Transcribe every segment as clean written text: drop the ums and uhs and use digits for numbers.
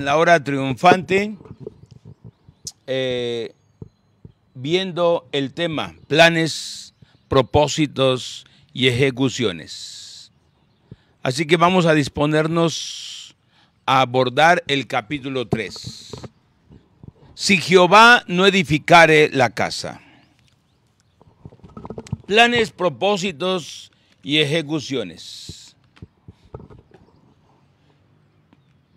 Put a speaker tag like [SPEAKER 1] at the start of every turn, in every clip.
[SPEAKER 1] En la hora triunfante, viendo el tema planes, propósitos y ejecuciones. Así que vamos a disponernos a abordar el capítulo 3. Si Jehová no edificare la casa. Planes, propósitos y ejecuciones.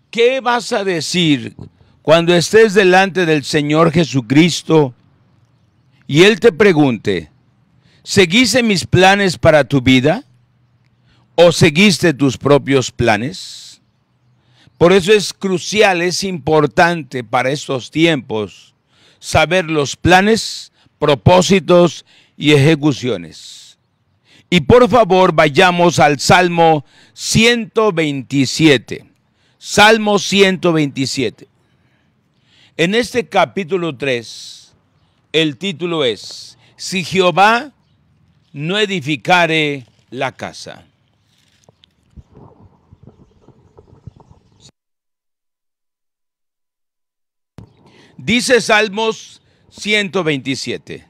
[SPEAKER 1] ¿Qué vas a decir cuando estés delante del Señor Jesucristo y Él te pregunte, ¿seguiste mis planes para tu vida o seguiste tus propios planes? Por eso es crucial, es importante para estos tiempos saber los planes, propósitos y ejecuciones. Y por favor vayamos al Salmo 127. Salmo 127. En este capítulo 3, el título es, si Jehová no edificare la casa. Dice Salmos 127.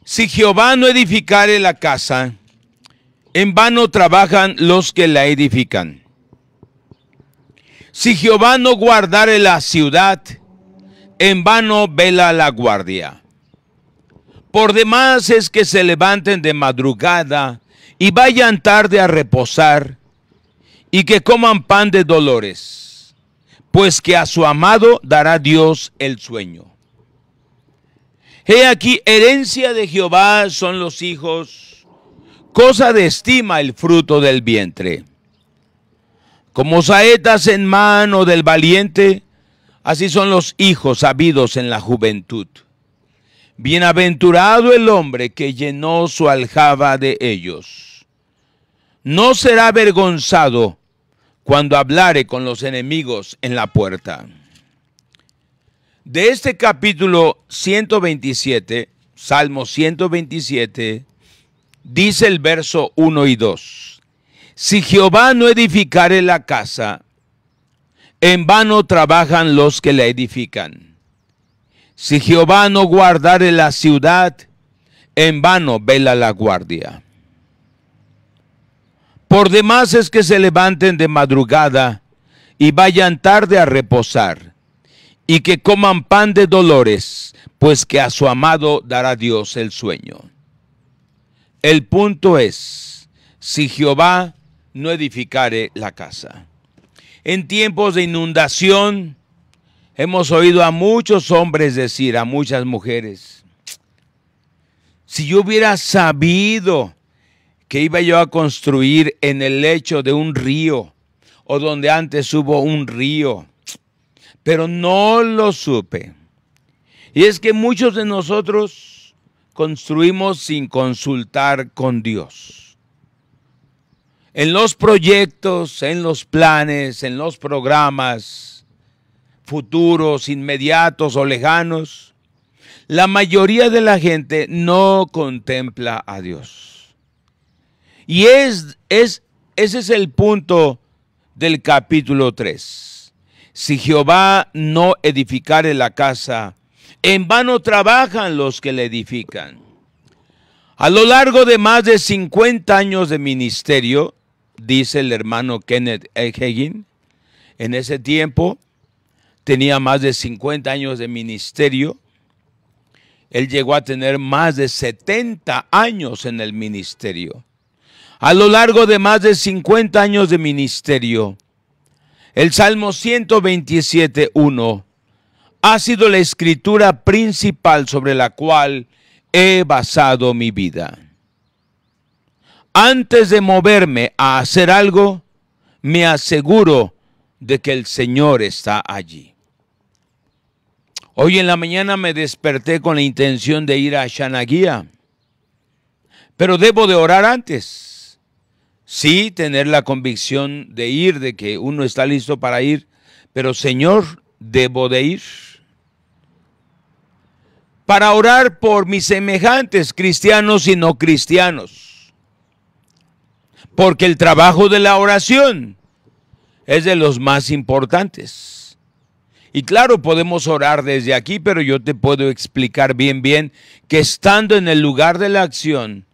[SPEAKER 1] Si Jehová no edificare la casa, en vano trabajan los que la edifican. Si Jehová no guardare la ciudad, en vano vela la guardia. Por demás es que se levanten de madrugada y vayan tarde a reposar, y que coman pan de dolores, pues que a su amado dará Dios el sueño. He aquí, herencia de Jehová son los hijos, cosa de estima el fruto del vientre. Como saetas en mano del valiente, así son los hijos habidos en la juventud. Bienaventurado el hombre que llenó su aljaba de ellos. No será avergonzado cuando hablare con los enemigos en la puerta. De este capítulo 127, Salmo 127, dice el verso 1 y 2. Si Jehová no edificare la casa, en vano trabajan los que la edifican. Si Jehová no guardare la ciudad, en vano vela la guardia. Por demás es que se levanten de madrugada y vayan tarde a reposar, y que coman pan de dolores, pues que a su amado dará Dios el sueño. El punto es, si Jehová no edificare la casa. En tiempos de inundación, hemos oído a muchos hombres decir, a muchas mujeres, si yo hubiera sabido que iba yo a construir en el lecho de un río, o donde antes hubo un río, pero no lo supe. Y es que muchos de nosotros construimos sin consultar con Dios. En los proyectos, en los planes, en los programas futuros, inmediatos o lejanos, la mayoría de la gente no contempla a Dios. Y ese es el punto del capítulo 3. Si Jehová no edificare la casa, en vano trabajan los que la edifican. A lo largo de más de 50 años de ministerio, dice el hermano Kenneth Hagin, en ese tiempo tenía más de 50 años de ministerio. Él llegó a tener más de 70 años en el ministerio. A lo largo de más de 50 años de ministerio, el Salmo 127:1 ha sido la escritura principal sobre la cual he basado mi vida. Antes de moverme a hacer algo, me aseguro de que el Señor está allí. Hoy en la mañana me desperté con la intención de ir a Shanaguía, pero debo de orar antes. Sí, tener la convicción de ir, de que uno está listo para ir, pero Señor, debo de ir. Para orar por mis semejantes, cristianos y no cristianos. Porque el trabajo de la oración Es de los más importantes. Y claro, podemos orar desde aquí, pero yo te puedo explicar bien que estando en el lugar de la acción,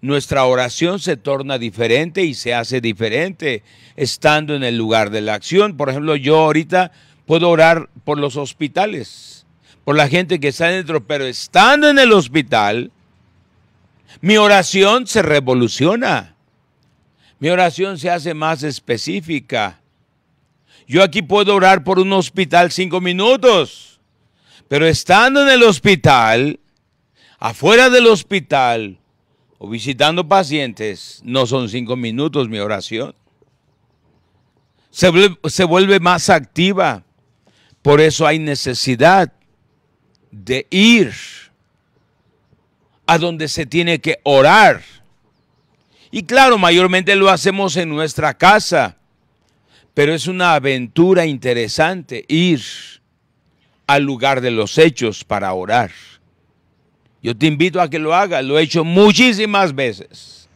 [SPEAKER 1] nuestra oración se torna diferente y se hace diferente estando en el lugar de la acción. Por ejemplo, yo ahorita puedo orar por los hospitales, por la gente que está dentro, pero estando en el hospital, mi oración se revoluciona. Mi oración se hace más específica. Yo aquí puedo orar por un hospital 5 minutos, pero estando en el hospital, afuera del hospital o visitando pacientes, no son 5 minutos mi oración. Se vuelve más activa. Por eso hay necesidad de ir a donde se tiene que orar. Y claro, mayormente lo hacemos en nuestra casa, pero es una aventura interesante ir al lugar de los hechos para orar. Yo te invito a que lo hagas, lo he hecho muchísimas veces,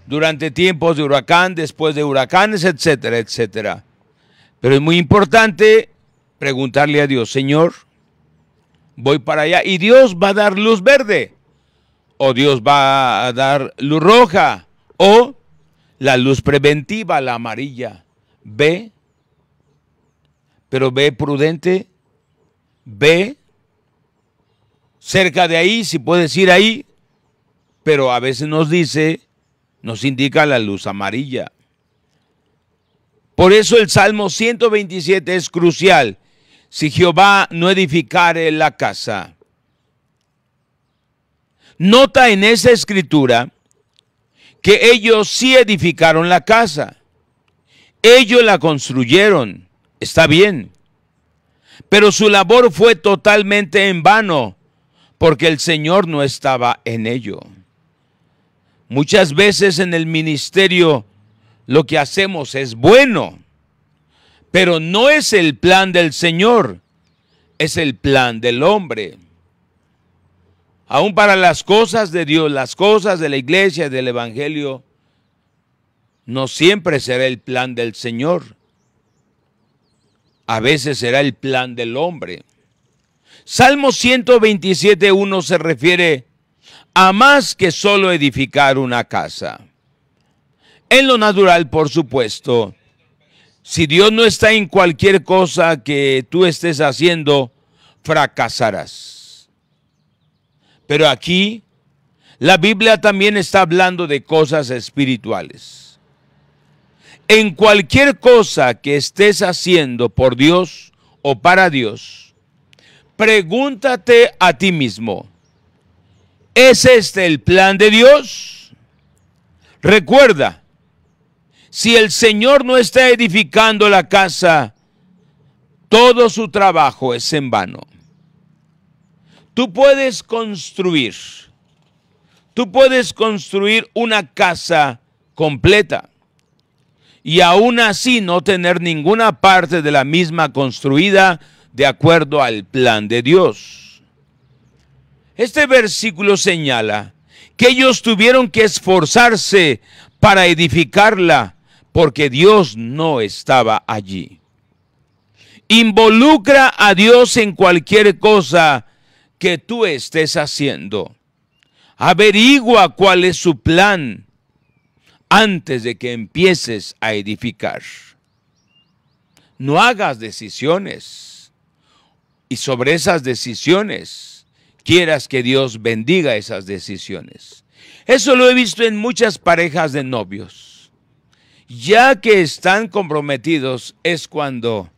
[SPEAKER 1] durante tiempos de huracán, después de huracanes, etcétera, etcétera. Pero es muy importante preguntarle a Dios, Señor, voy para allá, y Dios va a dar luz verde, o Dios va a dar luz roja, o la luz preventiva, la amarilla. Ve, pero ve prudente, ve cerca de ahí, si puedes ir ahí, pero a veces nos indica la luz amarilla. Por eso el Salmo 127 es crucial. Si Jehová no edificare la casa. Nota en esa escritura que ellos sí edificaron la casa. Ellos la construyeron, está bien, pero su labor fue totalmente en vano, porque el Señor no estaba en ello. Muchas veces en el ministerio lo que hacemos es bueno, pero no es el plan del Señor, es el plan del hombre. Aún para las cosas de Dios, las cosas de la iglesia, del evangelio, no siempre será el plan del Señor. A veces será el plan del hombre. Salmo 127:1 se refiere a más que solo edificar una casa. En lo natural, por supuesto, si Dios no está en cualquier cosa que tú estés haciendo, fracasarás. Pero aquí, la Biblia también está hablando de cosas espirituales. En cualquier cosa que estés haciendo por Dios o para Dios, pregúntate a ti mismo, ¿es este el plan de Dios? Recuerda, si el Señor no está edificando la casa, todo su trabajo es en vano. Tú puedes construir una casa completa y aún así no tener ninguna parte de la misma construida de acuerdo al plan de Dios. Este versículo señala que ellos tuvieron que esforzarse para edificarla porque Dios no estaba allí. Involucra a Dios en cualquier cosa que tú estés haciendo. Averigua cuál es su plan antes de que empieces a edificar. No hagas decisiones y sobre esas decisiones quieras que Dios bendiga esas decisiones. Eso lo he visto en muchas parejas de novios. Ya que están comprometidos es cuando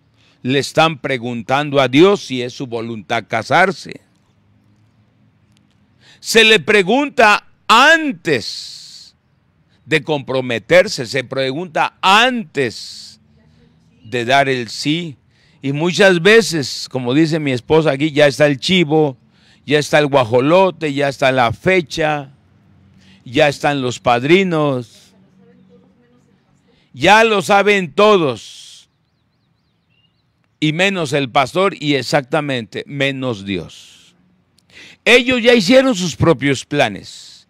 [SPEAKER 1] le están preguntando a Dios si es su voluntad casarse. Se le pregunta antes de comprometerse, se pregunta antes de dar el sí. Y muchas veces, como dice mi esposa aquí, ya está el chivo, ya está el guajolote, ya está la fecha, ya están los padrinos, ya lo saben todos, y menos el pastor, y exactamente menos Dios. Ellos ya hicieron sus propios planes.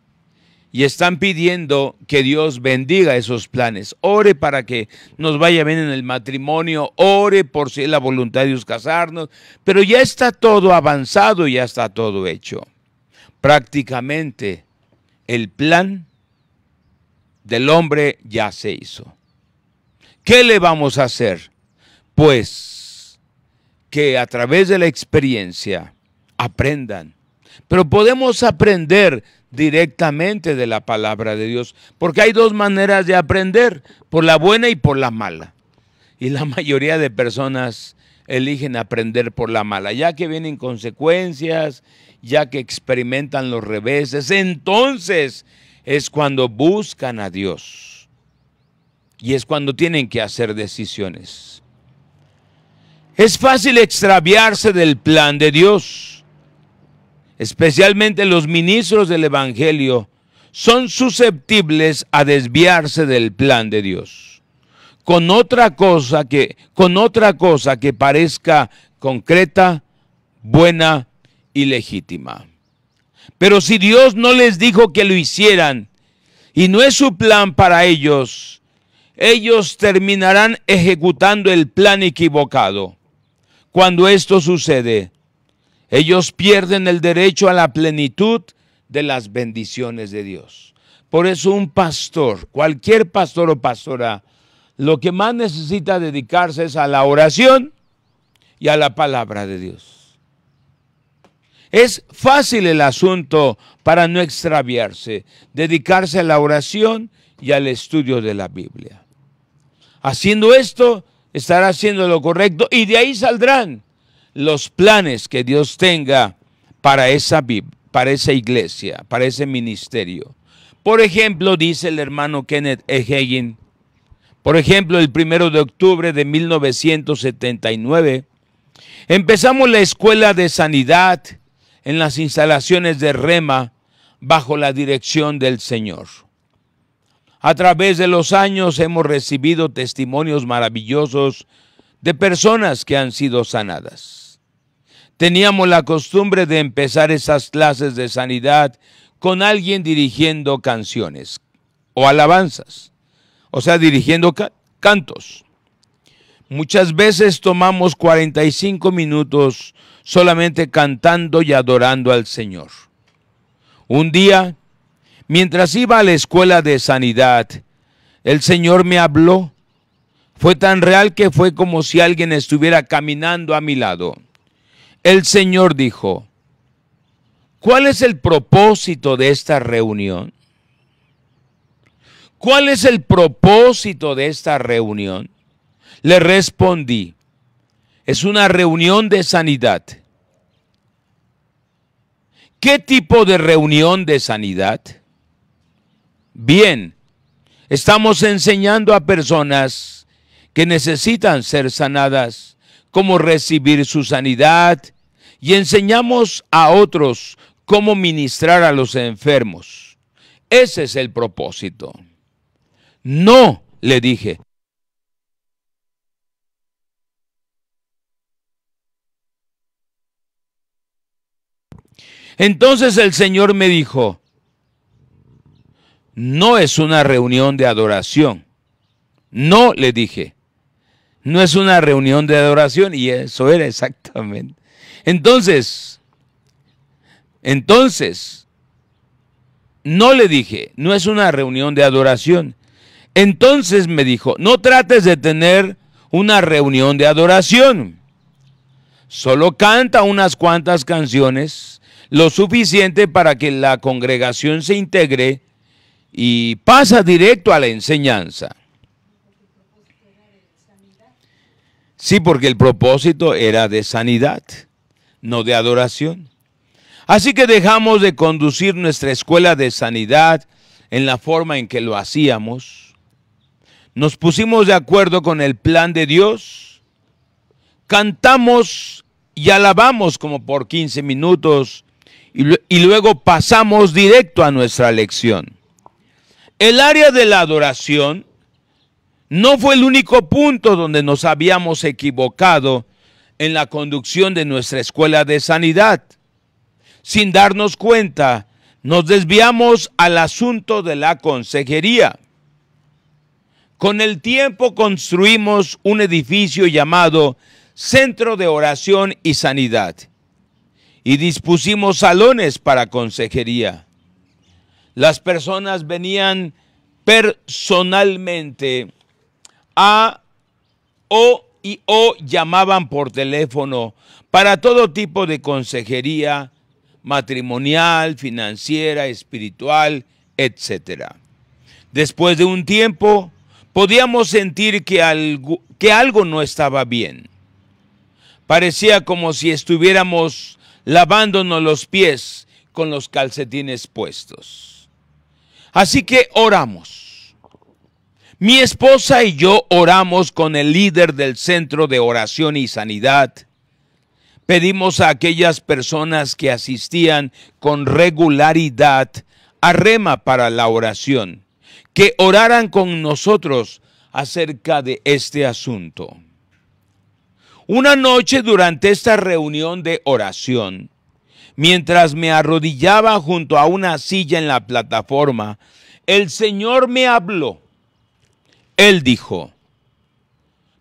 [SPEAKER 1] y están pidiendo que Dios bendiga esos planes. Ore para que nos vaya bien en el matrimonio, ore por si es la voluntad de Dios casarnos, pero ya está todo avanzado, ya está todo hecho. Prácticamente el plan del hombre ya se hizo. ¿Qué le vamos a hacer? Pues que a través de la experiencia aprendan. Pero podemos aprender directamente de la palabra de Dios, porque hay dos maneras de aprender, por la buena y por la mala. Y la mayoría de personas eligen aprender por la mala, ya que vienen consecuencias, ya que experimentan los reveses, entonces es cuando buscan a Dios. Y es cuando tienen que hacer decisiones. Es fácil extraviarse del plan de Dios. Especialmente los ministros del Evangelio son susceptibles a desviarse del plan de Dios. Con otra cosa que parezca concreta, buena y legítima. Pero si Dios no les dijo que lo hicieran y no es su plan para ellos, ellos terminarán ejecutando el plan equivocado. Cuando esto sucede, ellos pierden el derecho a la plenitud de las bendiciones de Dios. Por eso un pastor, cualquier pastor o pastora, lo que más necesita dedicarse es a la oración y a la palabra de Dios. Es fácil el asunto para no extraviarse, dedicarse a la oración y al estudio de la Biblia. Haciendo esto, estará haciendo lo correcto y de ahí saldrán los planes que Dios tenga para esa iglesia, para ese ministerio. Por ejemplo, dice el hermano Kenneth E. Hagin, por ejemplo, el 1 de octubre de 1979, empezamos la escuela de sanidad en las instalaciones de Rema bajo la dirección del Señor. A través de los años hemos recibido testimonios maravillosos de personas que han sido sanadas. Teníamos la costumbre de empezar esas clases de sanidad con alguien dirigiendo canciones o alabanzas, o sea, dirigiendo cantos. Muchas veces tomamos 45 minutos solamente cantando y adorando al Señor. Un día, mientras iba a la escuela de sanidad, el Señor me habló. Fue tan real que fue como si alguien estuviera caminando a mi lado. El Señor dijo: ¿cuál es el propósito de esta reunión? ¿Cuál es el propósito de esta reunión? Le respondí: es una reunión de sanidad. ¿Qué tipo de reunión de sanidad? Bien, estamos enseñando a personas que necesitan ser sanadas cómo recibir su sanidad y enseñamos a otros cómo ministrar a los enfermos. Ese es el propósito. No, le dije. Entonces el Señor me dijo: no es una reunión de adoración. No, le dije, no es una reunión de adoración, y eso era exactamente. Entonces, no, le dije, no es una reunión de adoración. Entonces me dijo: no trates de tener una reunión de adoración. Solo canta unas cuantas canciones, lo suficiente para que la congregación se integre y pasa directo a la enseñanza. Sí, porque el propósito era de sanidad, no de adoración. Así que dejamos de conducir nuestra escuela de sanidad en la forma en que lo hacíamos. Nos pusimos de acuerdo con el plan de Dios, cantamos y alabamos como por 15 minutos y luego pasamos directo a nuestra lección. El área de la adoración no fue el único punto donde nos habíamos equivocado en la conducción de nuestra escuela de sanidad. Sin darnos cuenta, nos desviamos al asunto de la consejería. Con el tiempo construimos un edificio llamado Centro de Oración y Sanidad y dispusimos salones para consejería. Las personas venían personalmente o llamaban por teléfono para todo tipo de consejería matrimonial, financiera, espiritual, etc. Después de un tiempo, podíamos sentir que algo no estaba bien. Parecía como si estuviéramos lavándonos los pies con los calcetines puestos. Así que oramos. Mi esposa y yo oramos con el líder del Centro de Oración y Sanidad. Pedimos a aquellas personas que asistían con regularidad a Rema para la oración, que oraran con nosotros acerca de este asunto. Una noche durante esta reunión de oración, mientras me arrodillaba junto a una silla en la plataforma, el Señor me habló. Él dijo: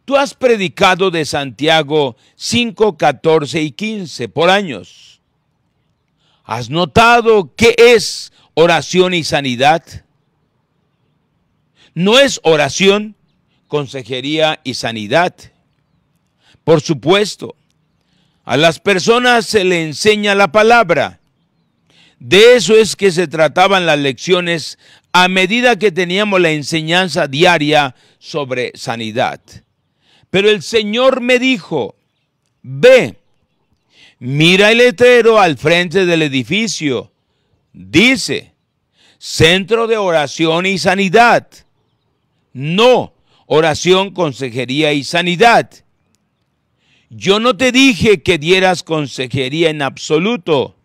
[SPEAKER 1] tú has predicado de Santiago 5, 14 y 15 por años. ¿Has notado qué es oración y sanidad? No es oración, consejería y sanidad. Por supuesto, a las personas se le enseña la palabra. De eso es que se trataban las lecciones a medida que teníamos la enseñanza diaria sobre sanidad. Pero el Señor me dijo: ve, mira el letrero al frente del edificio. Dice: Centro de Oración y Sanidad. No, oración, consejería y sanidad. Yo no te dije que dieras consejería en absoluto.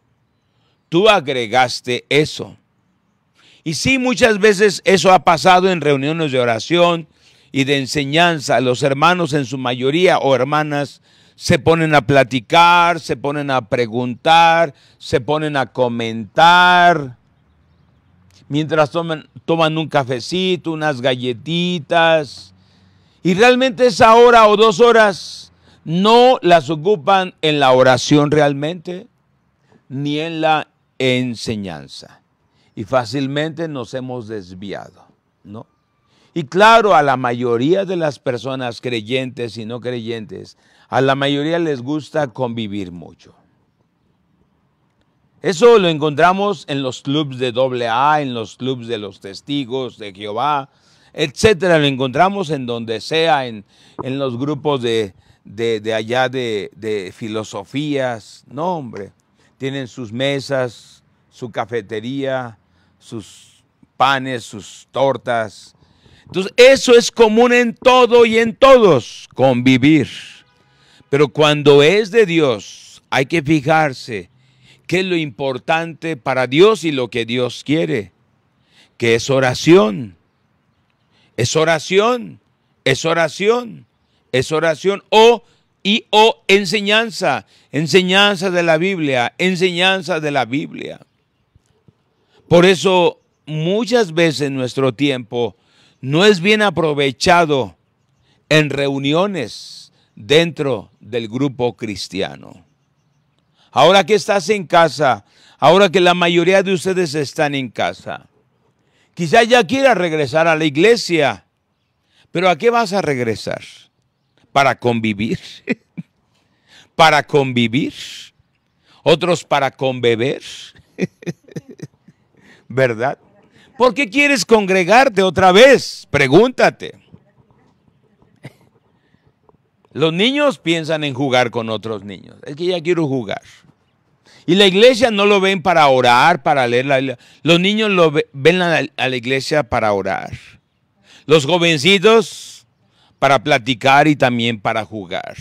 [SPEAKER 1] Tú agregaste eso. Y sí, muchas veces eso ha pasado en reuniones de oración y de enseñanza. Los hermanos en su mayoría o hermanas se ponen a platicar, se ponen a preguntar, se ponen a comentar, mientras toman un cafecito, unas galletitas. Y realmente esa hora o 2 horas no las ocupan en la oración realmente, ni en la enseñanza. Y fácilmente nos hemos desviado, ¿no? Y claro, a la mayoría de las personas creyentes y no creyentes, a la mayoría les gusta convivir mucho. Eso lo encontramos en los clubs de AA, en los clubs de los testigos de Jehová, etcétera. Lo encontramos en donde sea, en los grupos de allá de filosofías. No, hombre, tienen sus mesas, su cafetería, sus panes, sus tortas. Entonces, eso es común en todo y en todos, convivir. Pero cuando es de Dios, hay que fijarse qué es lo importante para Dios y lo que Dios quiere, que es oración. Es oración, es oración, es oración o enseñanza, enseñanza de la Biblia, enseñanza de la Biblia. Por eso muchas veces nuestro tiempo no es bien aprovechado en reuniones dentro del grupo cristiano. Ahora que estás en casa, ahora que la mayoría de ustedes están en casa, quizá ya quieras regresar a la iglesia, pero ¿a qué vas a regresar? ¿Para convivir? ¿Para convivir? ¿Otros para conbeber? ¿Verdad? ¿Por qué quieres congregarte otra vez? Pregúntate. Los niños piensan en jugar con otros niños. Es que ya quiero jugar. Y la iglesia no lo ven para orar, para leer la Biblia. Los niños lo ven a la iglesia para orar. Los jovencitos para platicar y también para jugar.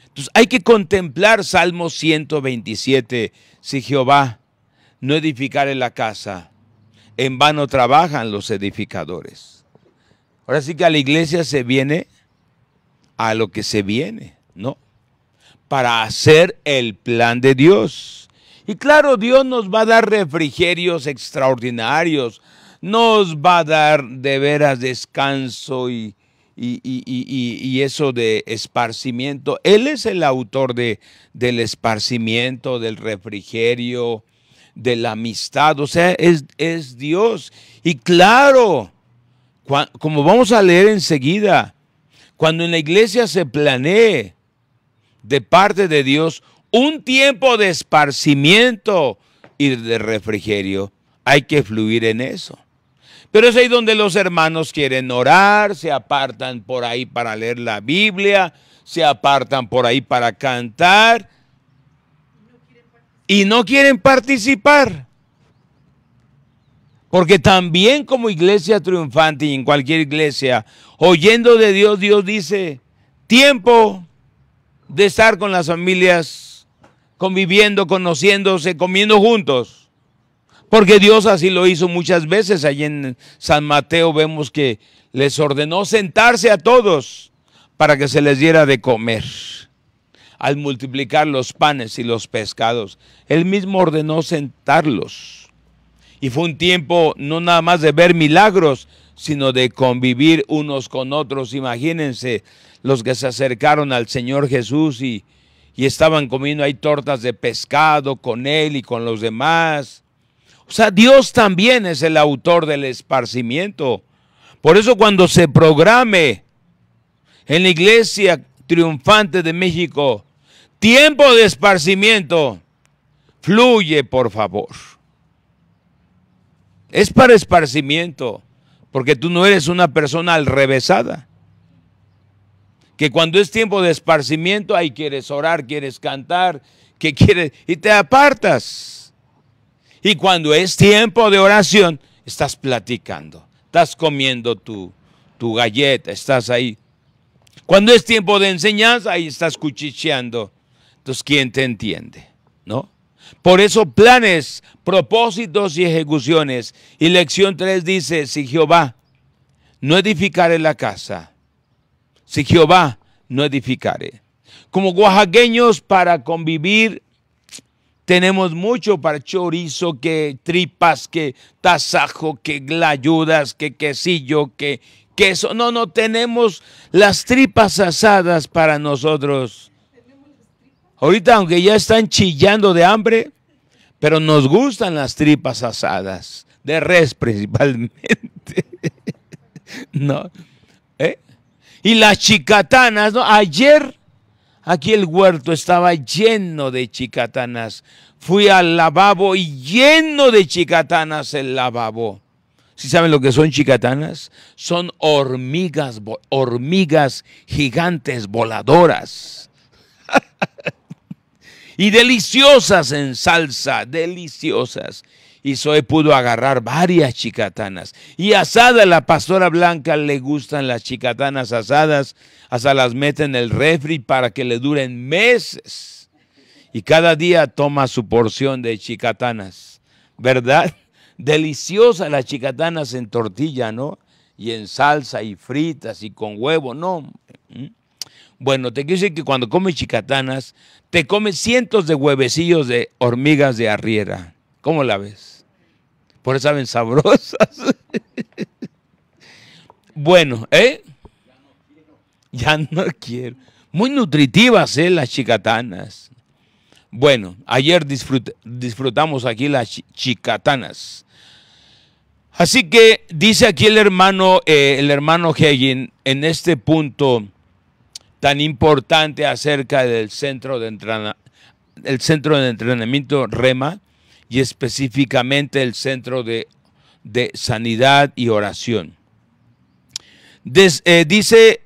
[SPEAKER 1] Entonces hay que contemplar Salmo 127. Si Jehová no edificare la casa, en vano trabajan los edificadores. Ahora sí que a la iglesia se viene a lo que se viene, ¿no? Para hacer el plan de Dios. Y claro, Dios nos va a dar refrigerios extraordinarios, nos va a dar de veras descanso y eso de esparcimiento. Él es el autor del esparcimiento, del refrigerio, de la amistad, o sea, es Dios. Y claro, como vamos a leer enseguida, cuando en la iglesia se planee de parte de Dios un tiempo de esparcimiento y de refrigerio, hay que fluir en eso. Pero es ahí donde los hermanos quieren orar, se apartan por ahí para leer la Biblia, se apartan por ahí para cantar y no quieren participar. Porque también como iglesia triunfante y en cualquier iglesia, oyendo de Dios, Dios dice, tiempo de estar con las familias, conviviendo, conociéndose, comiendo juntos. Porque Dios así lo hizo muchas veces. Allí en San Mateo vemos que les ordenó sentarse a todos para que se les diera de comer. Al multiplicar los panes y los pescados, Él mismo ordenó sentarlos. Y fue un tiempo no nada más de ver milagros, sino de convivir unos con otros. Imagínense los que se acercaron al Señor Jesús y estaban comiendo ahí tortas de pescado con Él y con los demás. O sea, Dios también es el autor del esparcimiento. Por eso cuando se programe en la iglesia triunfante de México, tiempo de esparcimiento, fluye por favor. Es para esparcimiento, porque tú no eres una persona alrevesada. Que cuando es tiempo de esparcimiento, ahí quieres orar, quieres cantar, que quieres, y te apartas. Y cuando es tiempo de oración, estás platicando, estás comiendo tu galleta, estás ahí. Cuando es tiempo de enseñanza, ahí estás cuchicheando. Entonces, ¿quién te entiende? ¿No? Por eso planes, propósitos y ejecuciones. Y lección 3 dice, si Jehová no edificare la casa, si Jehová no edificare. Como oaxaqueños para convivir tenemos mucho para chorizo, que tripas, que tasajo, que glayudas, que quesillo, que queso. No tenemos las tripas asadas para nosotros. Ahorita aunque ya están chillando de hambre, pero nos gustan las tripas asadas, de res principalmente. ¿No? Y las chicatanas, ¿no? Ayer aquí el huerto estaba lleno de chicatanas. Fui al lavabo y lleno de chicatanas el lavabo. ¿Sí saben lo que son chicatanas? Son hormigas gigantes voladoras. Y deliciosas en salsa, deliciosas. Y Zoe pudo agarrar varias chicatanas. Y asada, la pastora Blanca le gustan las chicatanas asadas. Hasta las mete en el refri para que le duren meses. Y cada día toma su porción de chicatanas. ¿Verdad? Deliciosas las chicatanas en tortilla, ¿no? Y en salsa y fritas y con huevo, ¿no? Bueno, te quiero decir que cuando comes chicatanas, te comes cientos de huevecillos de hormigas de arriera. ¿Cómo la ves? Por eso saben sabrosas. Bueno, ya no quiero. Muy nutritivas, las chicatanas. Bueno, ayer disfrutamos aquí las chicatanas. Así que dice aquí el hermano Hagin en este punto tan importante acerca del centro de entrenamiento Rema, y específicamente el centro de sanidad y oración. Dice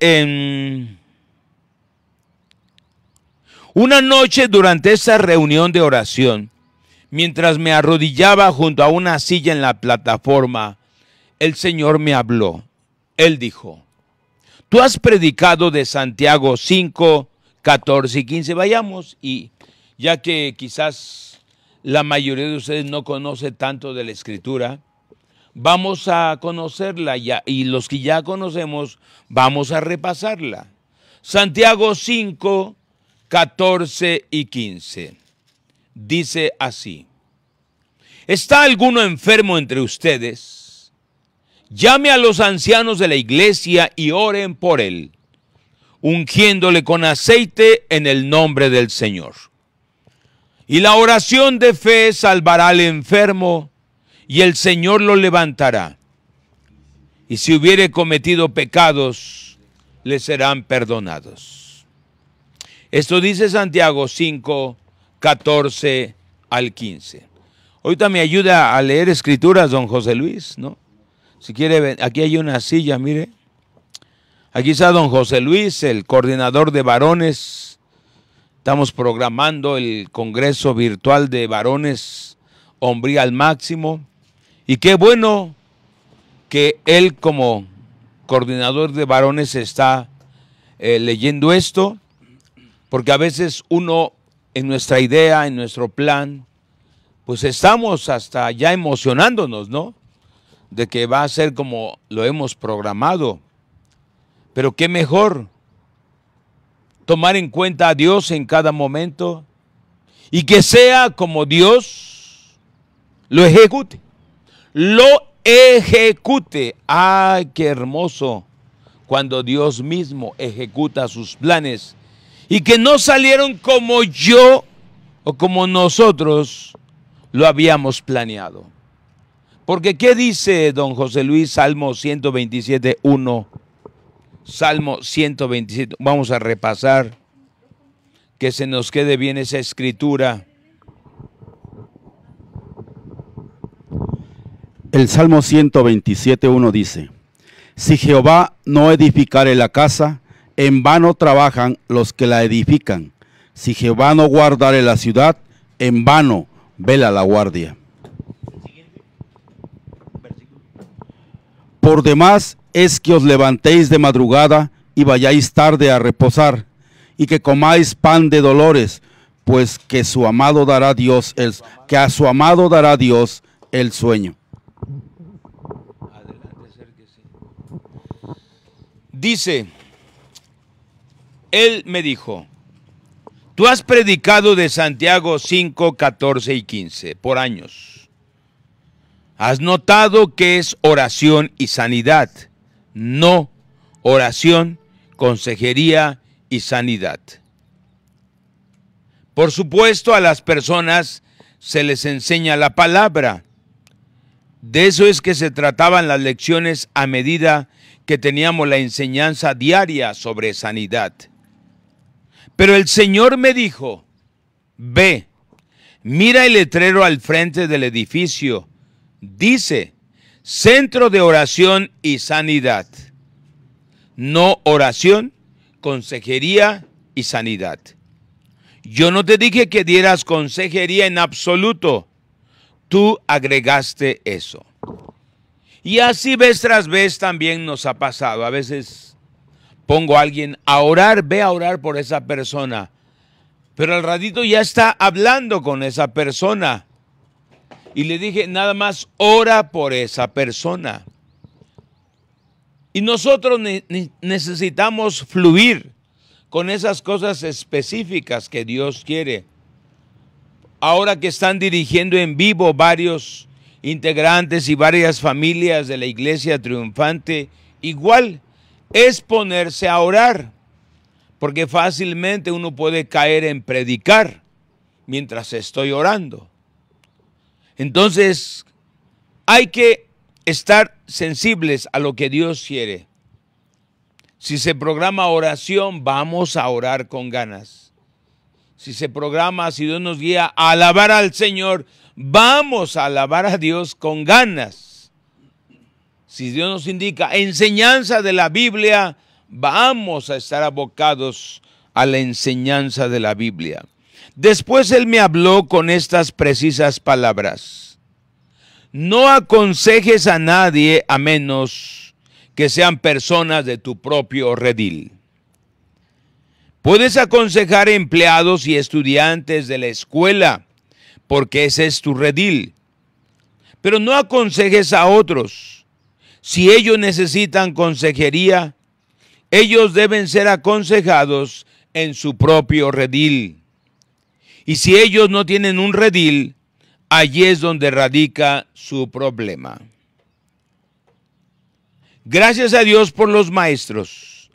[SPEAKER 1] una noche durante esa reunión de oración, mientras me arrodillaba junto a una silla en la plataforma, el Señor me habló. Él dijo, tú has predicado de Santiago 5, 14 y 15. Vayamos, y ya que quizás la mayoría de ustedes no conoce tanto de la Escritura, vamos a conocerla ya, y los que ya conocemos vamos a repasarla. Santiago 5, 14 y 15. dice así: ¿está alguno enfermo entre ustedes? Llame a los ancianos de la iglesia y oren por él, ungiéndole con aceite en el nombre del Señor. Y la oración de fe salvará al enfermo, y el Señor lo levantará. Y si hubiere cometido pecados, le serán perdonados. Esto dice Santiago 5, 14 al 15. Ahorita me ayuda a leer escrituras, don José Luis, ¿no? Si quiere, aquí hay una silla, mire. Aquí está don José Luis, el coordinador de varones. Estamos programando el Congreso Virtual de Varones Hombría al Máximo. Y qué bueno que él como coordinador de varones está leyendo esto, porque a veces uno en nuestra idea, en nuestro plan, pues estamos hasta ya emocionándonos, ¿no? De que va a ser como lo hemos programado. Pero qué mejor tomar en cuenta a Dios en cada momento y que sea como Dios lo ejecute. Lo ejecute. ¡Ay, qué hermoso! Cuando Dios mismo ejecuta sus planes y que no salieron como yo o como nosotros lo habíamos planeado. Porque ¿qué dice don José Luis? Salmo 127, 1. Salmo 127. Vamos a repasar, que se nos quede bien esa escritura.
[SPEAKER 2] El Salmo 127, 1 dice: si Jehová no edificare la casa, en vano trabajan los que la edifican. Si Jehová no guardare la ciudad, en vano vela la guardia. Por demás es que os levantéis de madrugada y vayáis tarde a reposar, y que comáis pan de dolores, pues que a su amado dará Dios el sueño.
[SPEAKER 1] Dice, él me dijo: tú has predicado de Santiago 5, 14 y 15 por años. Has notado que es oración y sanidad, no oración, consejería y sanidad. Por supuesto, a las personas se les enseña la palabra. De eso es que se trataban las lecciones a medida que teníamos la enseñanza diaria sobre sanidad. Pero el Señor me dijo: ve, mira el letrero al frente del edificio. Dice: centro de oración y sanidad. No oración, consejería y sanidad. Yo no te dije que dieras consejería en absoluto. Tú agregaste eso. Y así vez tras vez también nos ha pasado. A veces pongo a alguien a orar, ve a orar por esa persona. Pero al ratito ya está hablando con esa persona. Y le dije, nada más ora por esa persona. Y nosotros necesitamos fluir con esas cosas específicas que Dios quiere. Ahora que están dirigiendo en vivo varios integrantes y varias familias de la Iglesia Triunfante, igual es ponerse a orar, porque fácilmente uno puede caer en predicar mientras estoy orando. Entonces, hay que estar sensibles a lo que Dios quiere. Si se programa oración, vamos a orar con ganas. Si se programa, si Dios nos guía a alabar al Señor, vamos a alabar a Dios con ganas. Si Dios nos indica enseñanza de la Biblia, vamos a estar abocados a la enseñanza de la Biblia. Después él me habló con estas precisas palabras: no aconsejes a nadie a menos que sean personas de tu propio redil. Puedes aconsejar empleados y estudiantes de la escuela, porque ese es tu redil. Pero no aconsejes a otros. Si ellos necesitan consejería, ellos deben ser aconsejados en su propio redil. Y si ellos no tienen un redil, allí es donde radica su problema. Gracias a Dios por los maestros.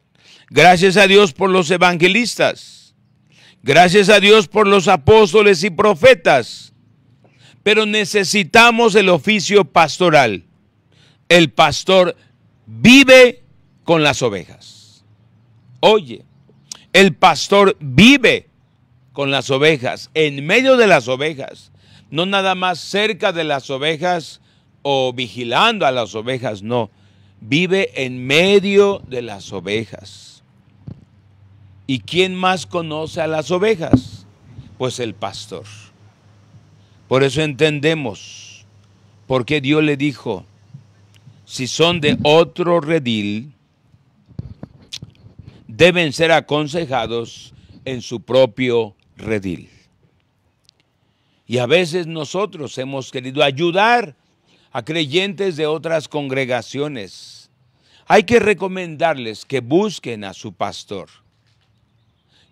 [SPEAKER 1] Gracias a Dios por los evangelistas. Gracias a Dios por los apóstoles y profetas. Pero necesitamos el oficio pastoral. El pastor vive con las ovejas. Oye, el pastor vive con las ovejas, en medio de las ovejas. No nada más cerca de las ovejas o vigilando a las ovejas, no. Vive en medio de las ovejas. ¿Y quién más conoce a las ovejas? Pues el pastor. Por eso entendemos por qué Dios le dijo, si son de otro redil, deben ser aconsejados en su propio redil. Y a veces nosotros hemos querido ayudar a creyentes de otras congregaciones. Hay que recomendarles que busquen a su pastor,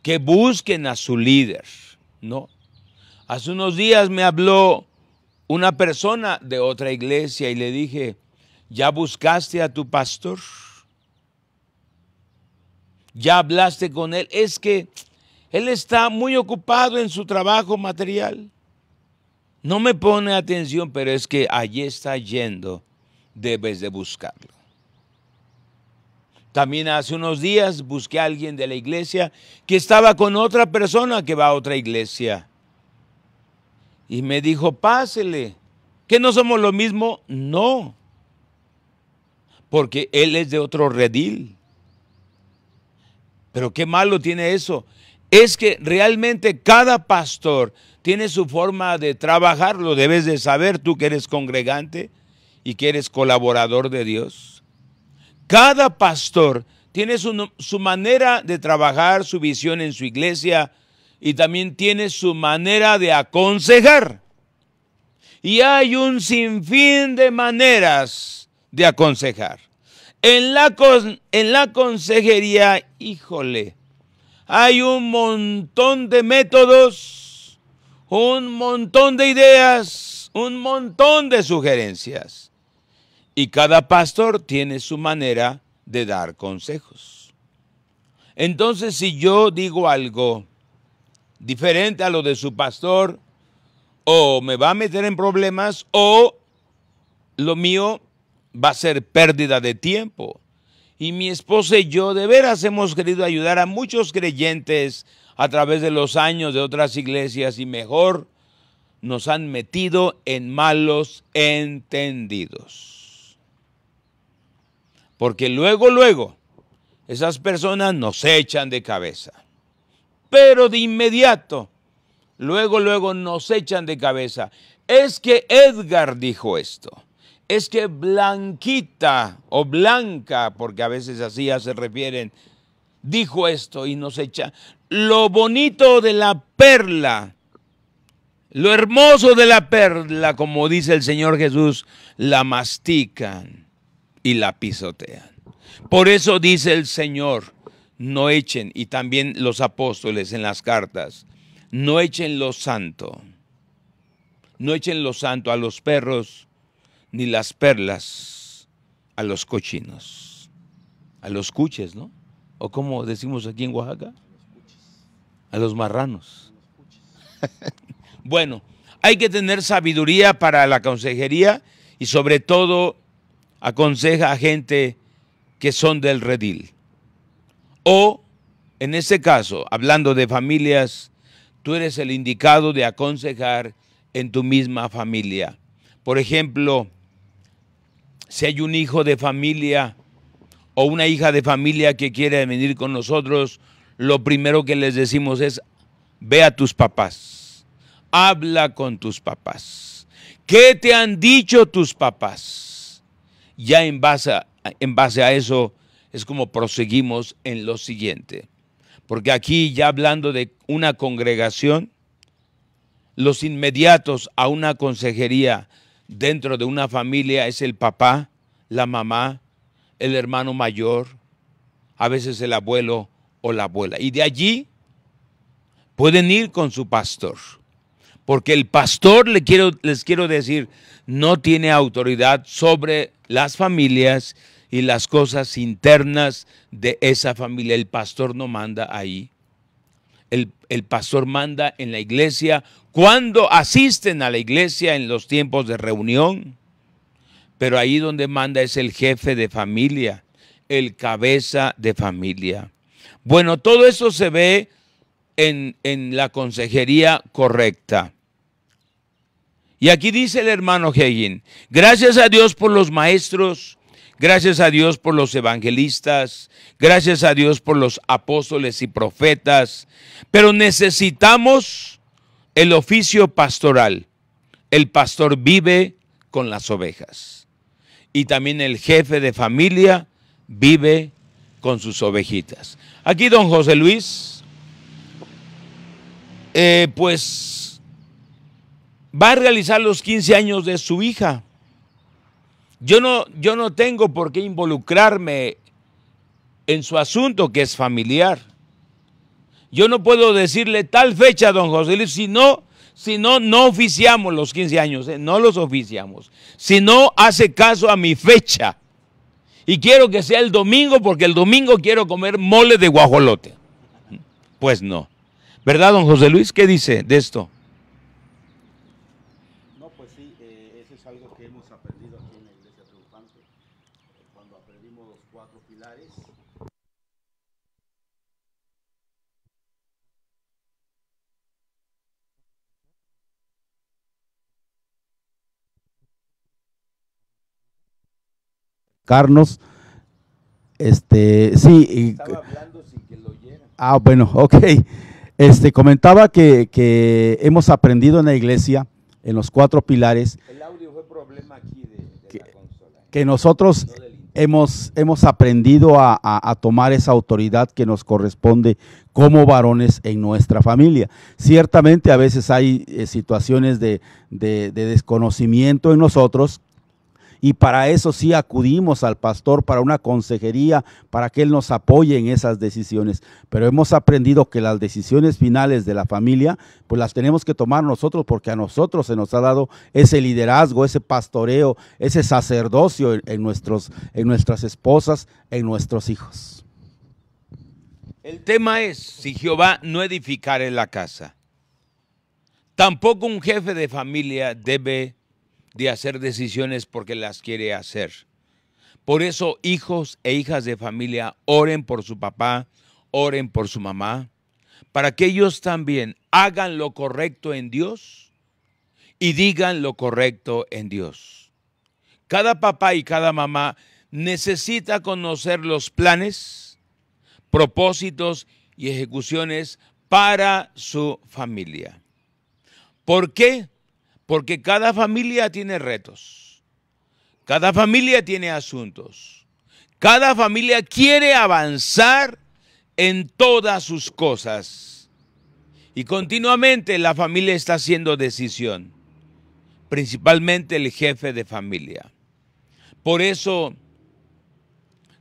[SPEAKER 1] que busquen a su líder, ¿no? Hace unos días me habló una persona de otra iglesia y le dije, ¿ya buscaste a tu pastor? ¿Ya hablaste con él? Es que él está muy ocupado en su trabajo material. No me pone atención, pero es que allí está yendo, debes de buscarlo. También hace unos días busqué a alguien de la iglesia que estaba con otra persona que va a otra iglesia. Y me dijo, pásele, ¿que no somos lo mismo? No, porque él es de otro redil. Pero qué malo tiene eso. Es que realmente cada pastor tiene su forma de trabajar, lo debes de saber tú que eres congregante y que eres colaborador de Dios. Cada pastor tiene su manera de trabajar, su visión en su iglesia y también tiene su manera de aconsejar. Y hay un sinfín de maneras de aconsejar. En la consejería, híjole, hay un montón de métodos, un montón de ideas, un montón de sugerencias. Y cada pastor tiene su manera de dar consejos. Entonces, si yo digo algo diferente a lo de su pastor, o me va a meter en problemas, o lo mío va a ser pérdida de tiempo. Y mi esposa y yo de veras hemos querido ayudar a muchos creyentes a través de los años de otras iglesias y mejor nos han metido en malos entendidos. Porque luego, esas personas nos echan de cabeza. Pero de inmediato, luego nos echan de cabeza. Es que Edgar dijo esto. Es que Blanquita o Blanca, porque a veces así ya se refieren, dijo esto y nos echa. Lo bonito de la perla, lo hermoso de la perla, como dice el Señor Jesús, la mastican y la pisotean. Por eso dice el Señor, no echen, y también los apóstoles en las cartas, no echen lo santo. No echen lo santo a los perros, ni las perlas a los cochinos, a los cuches, ¿no? O como decimos aquí en Oaxaca, a los marranos. Bueno, hay que tener sabiduría para la consejería y sobre todo aconseja a gente que son del redil. O, en este caso, hablando de familias, tú eres el indicado de aconsejar en tu misma familia. Por ejemplo, si hay un hijo de familia o una hija de familia que quiere venir con nosotros, lo primero que les decimos es, ve a tus papás, habla con tus papás. ¿Qué te han dicho tus papás? Ya en base a eso es como proseguimos en lo siguiente. Porque aquí ya hablando de una congregación, los inmediatos a una consejería dentro de una familia es el papá, la mamá, el hermano mayor, a veces el abuelo o la abuela. Y de allí pueden ir con su pastor. Porque el pastor, les quiero decir, no tiene autoridad sobre las familias y las cosas internas de esa familia. El pastor no manda ahí. El pastor manda en la iglesia cuando asisten a la iglesia en los tiempos de reunión. Pero ahí donde manda es el jefe de familia, el cabeza de familia. Bueno, todo eso se ve en la consejería correcta. Y aquí dice el hermano Hagin, gracias a Dios por los maestros, gracias a Dios por los evangelistas, gracias a Dios por los apóstoles y profetas, pero necesitamos el oficio pastoral. El pastor vive con las ovejas y también el jefe de familia vive con sus ovejitas. Aquí don José Luis, pues va a realizar los 15 años de su hija. Yo no tengo por qué involucrarme en su asunto que es familiar. Yo no puedo decirle tal fecha, don José Luis, si no oficiamos los 15 años, no los oficiamos. Si no hace caso a mi fecha. Y quiero que sea el domingo porque el domingo quiero comer mole de guajolote. Pues no. ¿Verdad, don José Luis? ¿Qué dice de esto?
[SPEAKER 2] No, pues sí, eso es algo que hemos aprendido aquí en la Iglesia Triunfante, cuando aprendimos los 4 pilares. Carlos, sí.
[SPEAKER 1] Estaba hablando sin que lo oyeran.
[SPEAKER 2] Bueno, ok. Comentaba que hemos aprendido en la iglesia, en los 4 pilares,
[SPEAKER 1] El audio fue problema aquí de la consola.
[SPEAKER 2] que nosotros
[SPEAKER 1] No del internet.
[SPEAKER 2] hemos aprendido a tomar esa autoridad que nos corresponde como varones en nuestra familia. Ciertamente a veces hay situaciones de desconocimiento en nosotros, y para eso sí acudimos al pastor para una consejería, para que él nos apoye en esas decisiones. Pero hemos aprendido que las decisiones finales de la familia, pues las tenemos que tomar nosotros, porque a nosotros se nos ha dado ese liderazgo, ese pastoreo, ese sacerdocio en nuestras esposas, en nuestros hijos.
[SPEAKER 1] El tema es, si Jehová no edificare la casa, tampoco un jefe de familia debe de hacer decisiones porque las quiere hacer. Por eso, hijos e hijas de familia, oren por su papá, oren por su mamá, para que ellos también hagan lo correcto en Dios y digan lo correcto en Dios. Cada papá y cada mamá necesita conocer los planes, propósitos y ejecuciones para su familia. ¿Por qué? Porque cada familia tiene retos, cada familia tiene asuntos, cada familia quiere avanzar en todas sus cosas y continuamente la familia está haciendo decisión, principalmente el jefe de familia. Por eso,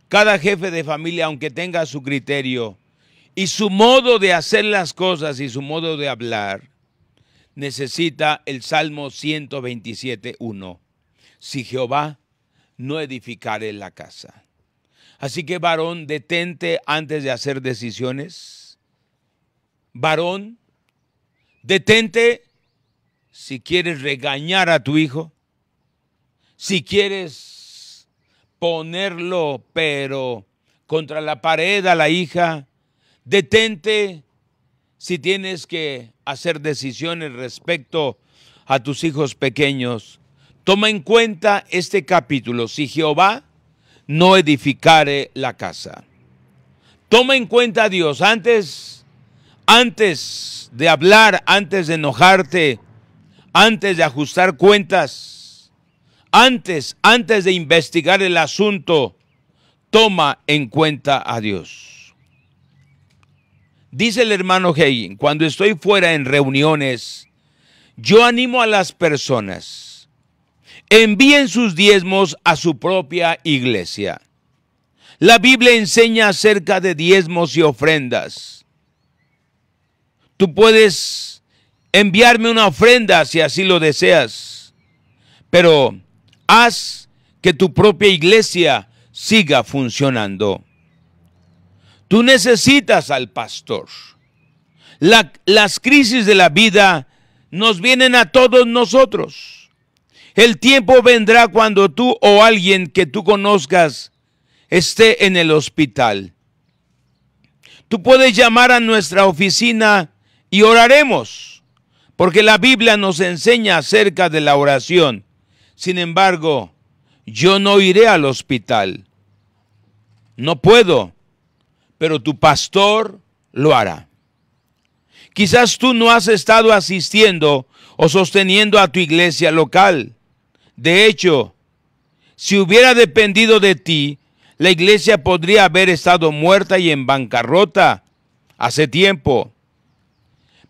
[SPEAKER 1] cada jefe de familia, aunque tenga su criterio y su modo de hacer las cosas y su modo de hablar, necesita el Salmo 127:1. Si Jehová no edificare la casa. Así que varón, detente antes de hacer decisiones. Varón, detente si quieres regañar a tu hijo, si quieres ponerlo pero contra la pared a la hija. Detente si tienes que hacer decisiones respecto a tus hijos pequeños. Toma en cuenta este capítulo, si Jehová no edificare la casa. Toma en cuenta a Dios antes de hablar, antes de enojarte, antes de ajustar cuentas, antes de investigar el asunto, toma en cuenta a Dios. Dice el hermano Hagin, cuando estoy fuera en reuniones, yo animo a las personas, envíen sus diezmos a su propia iglesia. La Biblia enseña acerca de diezmos y ofrendas. Tú puedes enviarme una ofrenda si así lo deseas, pero haz que tu propia iglesia siga funcionando. Tú necesitas al pastor. Las crisis de la vida nos vienen a todos nosotros. El tiempo vendrá cuando tú o alguien que tú conozcas esté en el hospital. Tú puedes llamar a nuestra oficina y oraremos, porque la Biblia nos enseña acerca de la oración. Sin embargo, yo no iré al hospital. No puedo, pero tu pastor lo hará. Quizás tú no has estado asistiendo o sosteniendo a tu iglesia local. De hecho, si hubiera dependido de ti, la iglesia podría haber estado muerta y en bancarrota hace tiempo.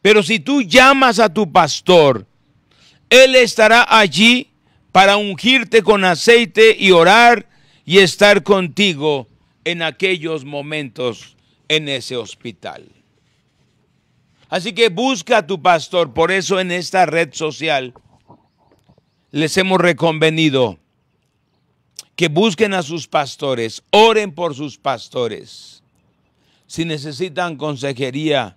[SPEAKER 1] Pero si tú llamas a tu pastor, él estará allí para ungirte con aceite y orar y estar contigo en aquellos momentos en ese hospital. Así que busca a tu pastor. Por eso en esta red social les hemos reconvenido que busquen a sus pastores, oren por sus pastores. Si necesitan consejería,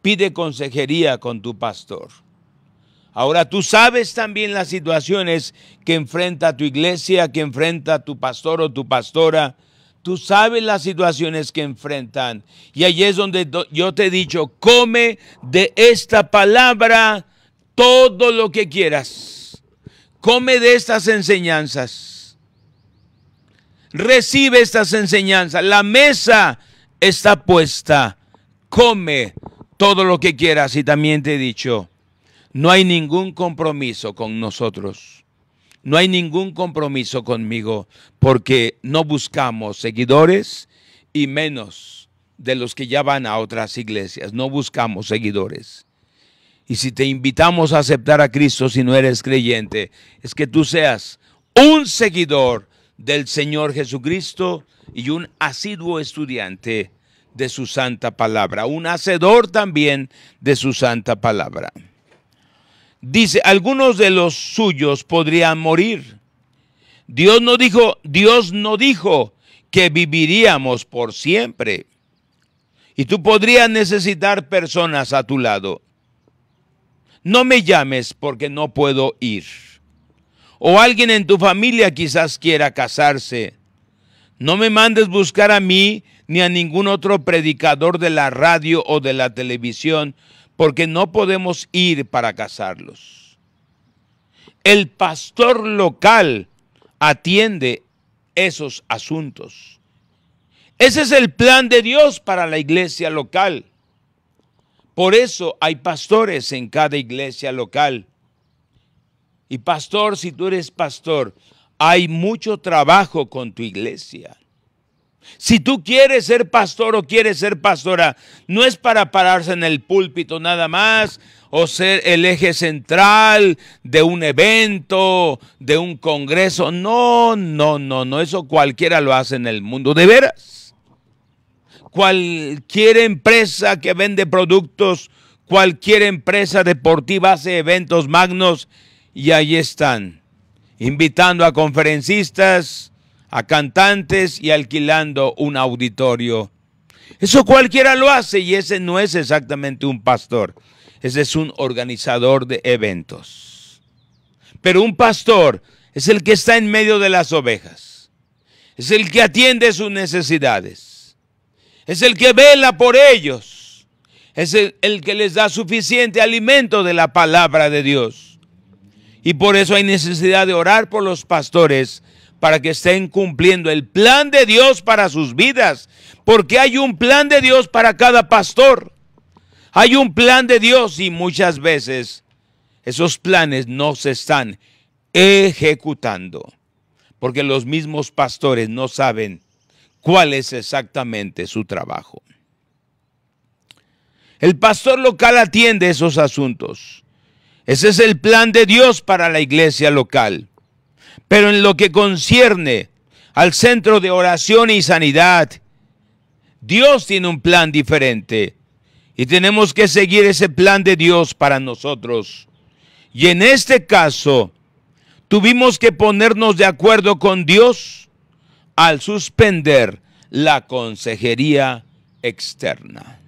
[SPEAKER 1] pide consejería con tu pastor. Ahora tú sabes también las situaciones que enfrenta tu iglesia, que enfrenta tu pastor o tu pastora. Tú sabes las situaciones que enfrentan. Y allí es donde yo te he dicho, come de esta palabra todo lo que quieras. Come de estas enseñanzas. Recibe estas enseñanzas. La mesa está puesta. Come todo lo que quieras. Y también te he dicho, no hay ningún compromiso con nosotros. No hay ningún compromiso conmigo, porque no buscamos seguidores y menos de los que ya van a otras iglesias. No buscamos seguidores. Y si te invitamos a aceptar a Cristo, si no eres creyente, es que tú seas un seguidor del Señor Jesucristo y un asiduo estudiante de su santa palabra, un hacedor también de su santa palabra. Dice, algunos de los suyos podrían morir. Dios no dijo que viviríamos por siempre. Y tú podrías necesitar personas a tu lado. No me llames porque no puedo ir. O alguien en tu familia quizás quiera casarse. No me mandes buscar a mí ni a ningún otro predicador de la radio o de la televisión, porque no podemos ir para casarlos. El pastor local atiende esos asuntos. Ese es el plan de Dios para la iglesia local. Por eso hay pastores en cada iglesia local. Y pastor, si tú eres pastor, hay mucho trabajo con tu iglesia. Si tú quieres ser pastor o quieres ser pastora, no es para pararse en el púlpito nada más o ser el eje central de un evento, de un congreso. No, eso cualquiera lo hace en el mundo, de veras. Cualquier empresa que vende productos, cualquier empresa deportiva hace eventos magnos y ahí están, invitando a conferencistas, a cantantes y alquilando un auditorio. Eso cualquiera lo hace y ese no es exactamente un pastor. Ese es un organizador de eventos. Pero un pastor es el que está en medio de las ovejas. Es el que atiende sus necesidades. Es el que vela por ellos. Es el que les da suficiente alimento de la palabra de Dios. Y por eso hay necesidad de orar por los pastores, para que estén cumpliendo el plan de Dios para sus vidas. Porque hay un plan de Dios para cada pastor. Hay un plan de Dios y muchas veces esos planes no se están ejecutando. Porque los mismos pastores no saben cuál es exactamente su trabajo. El pastor local atiende esos asuntos. Ese es el plan de Dios para la iglesia local. Pero en lo que concierne al centro de oración y sanidad, Dios tiene un plan diferente. Y tenemos que seguir ese plan de Dios para nosotros. Y en este caso, tuvimos que ponernos de acuerdo con Dios al suspender la consejería externa.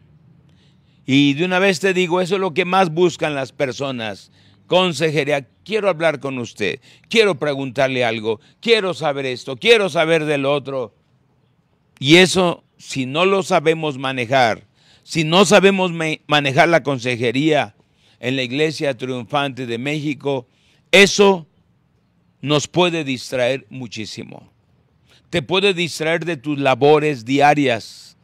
[SPEAKER 1] Y de una vez te digo, eso es lo que más buscan las personas. Consejería, quiero hablar con usted, quiero preguntarle algo, quiero saber esto, quiero saber del otro. Y eso, si no lo sabemos manejar, si no sabemos manejar la consejería en la Iglesia Triunfante de México, eso nos puede distraer muchísimo. Te puede distraer de tus labores diarias,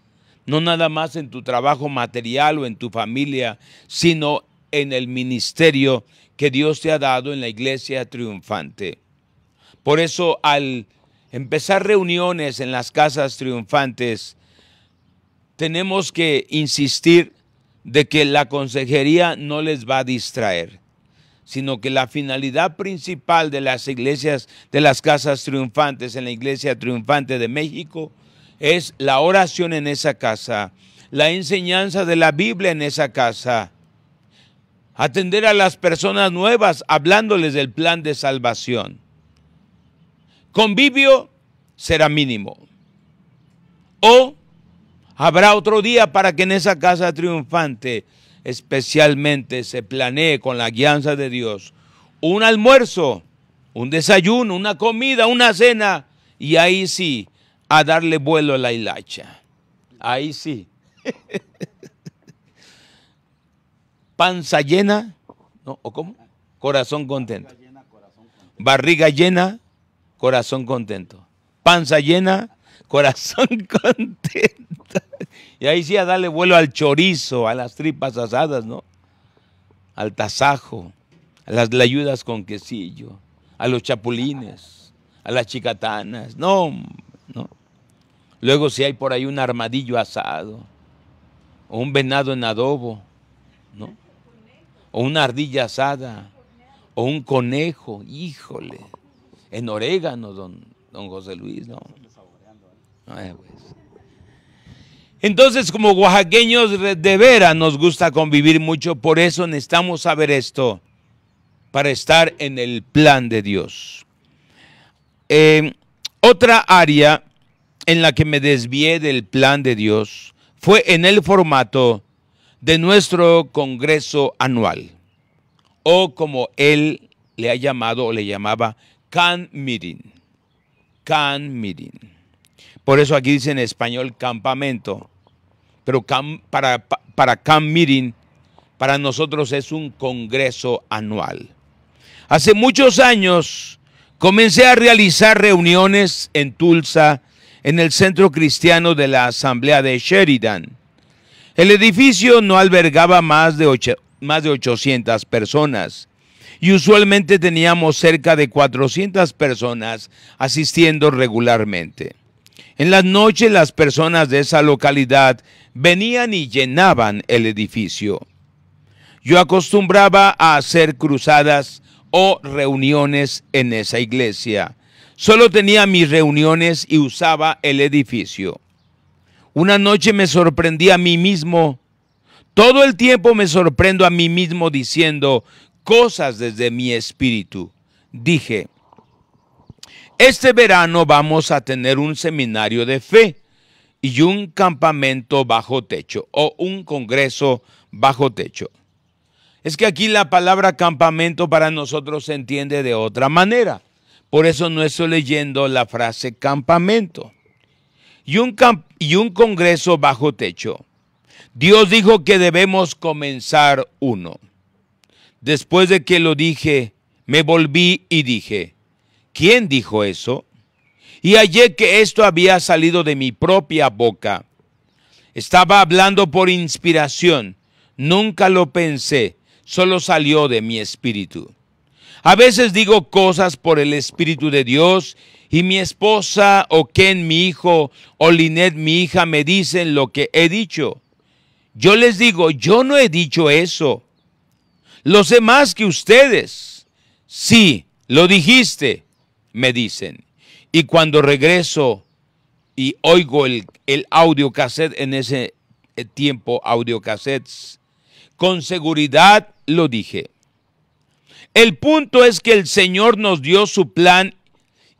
[SPEAKER 1] no nada más en tu trabajo material o en tu familia, sino en el ministerio que Dios te ha dado en la Iglesia Triunfante. Por eso, al empezar reuniones en las casas triunfantes, tenemos que insistir de que la consejería no les va a distraer, sino que la finalidad principal de las iglesias, de las casas triunfantes en la Iglesia Triunfante de México, es la oración en esa casa, la enseñanza de la Biblia en esa casa, atender a las personas nuevas hablándoles del plan de salvación. Convivio será mínimo. O habrá otro día para que en esa casa triunfante especialmente se planee con la guianza de Dios un almuerzo, un desayuno, una comida, una cena, y ahí sí, a darle vuelo a la hilacha. Ahí sí. Panza llena, ¿no? ¿O cómo? Corazón contento. Barriga llena, corazón contento. Panza llena, corazón contento. Y ahí sí a darle vuelo al chorizo, a las tripas asadas, ¿no? Al tasajo, a las layudas con quesillo, a los chapulines, a las chicatanas. No, no. Luego si hay por ahí un armadillo asado, o un venado en adobo, ¿no? O una ardilla asada, o un conejo, híjole, en orégano, don José Luis, ¿no? Ay, pues. Entonces, como oaxaqueños de veras nos gusta convivir mucho, por eso necesitamos saber esto, para estar en el plan de Dios. Otra área en la que me desvié del plan de Dios fue en el formato de nuestro congreso anual, o como él le ha llamado o le llamaba Camp Meeting. Camp Meeting. Por eso aquí dice en español campamento, pero para Camp Meeting, para nosotros es un congreso anual. Hace muchos años comencé a realizar reuniones en Tulsa, en el Centro Cristiano de la Asamblea de Sheridan. El edificio no albergaba más de 800 personas y usualmente teníamos cerca de 400 personas asistiendo regularmente. En las noches las personas de esa localidad venían y llenaban el edificio. Yo acostumbraba a hacer cruzadas o reuniones en esa iglesia. Solo tenía mis reuniones y usaba el edificio. Una noche me sorprendí a mí mismo. Todo el tiempo me sorprendo a mí mismo diciendo cosas desde mi espíritu. Dije, este verano vamos a tener un seminario de fe y un campamento bajo techo o un congreso bajo techo. Es que aquí la palabra campamento para nosotros se entiende de otra manera. Por eso no estoy leyendo la frase campamento. Y un congreso bajo techo. Dios dijo que debemos comenzar uno. Después de que lo dije, me volví y dije, ¿quién dijo eso? Y hallé que esto había salido de mi propia boca. Estaba hablando por inspiración. Nunca lo pensé, solo salió de mi espíritu. A veces digo cosas por el Espíritu de Dios y mi esposa o Ken, mi hijo, o Linet, mi hija, me dicen lo que he dicho. Yo les digo, yo no he dicho eso. Lo sé más que ustedes. Sí, lo dijiste, me dicen. Y cuando regreso y oigo el audio cassette en ese tiempo audiocassettes. Con seguridad lo dije. El punto es que el Señor nos dio su plan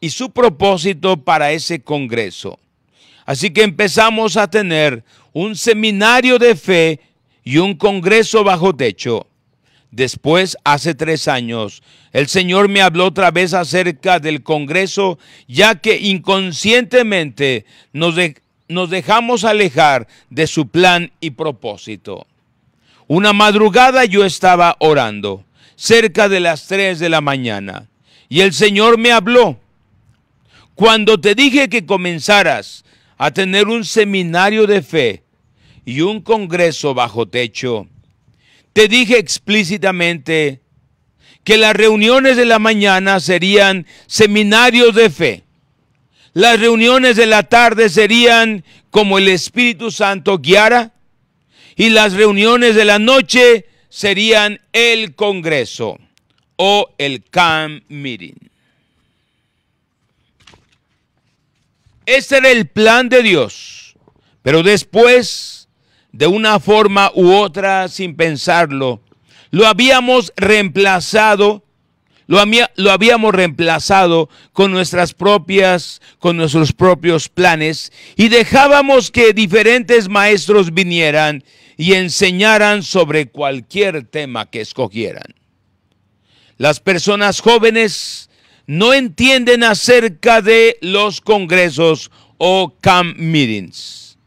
[SPEAKER 1] y su propósito para ese congreso. Así que empezamos a tener un seminario de fe y un congreso bajo techo. Después, hace 3 años, el Señor me habló otra vez acerca del congreso, ya que inconscientemente nos dejamos alejar de su plan y propósito. Una madrugada yo estaba orando, cerca de las 3 de la mañana, y el Señor me habló. Cuando te dije que comenzaras a tener un seminario de fe y un congreso bajo techo, te dije explícitamente que las reuniones de la mañana serían seminarios de fe. Las reuniones de la tarde serían como el Espíritu Santo guiara. Y las reuniones de la noche serían el congreso o el camp meeting. Ese era el plan de Dios. Pero después, de una forma u otra, sin pensarlo, lo habíamos reemplazado con nuestros propios planes, y dejábamos que diferentes maestros vinieran y enseñaran sobre cualquier tema que escogieran. Las personas jóvenes no entienden acerca de los congresos o camp meetings.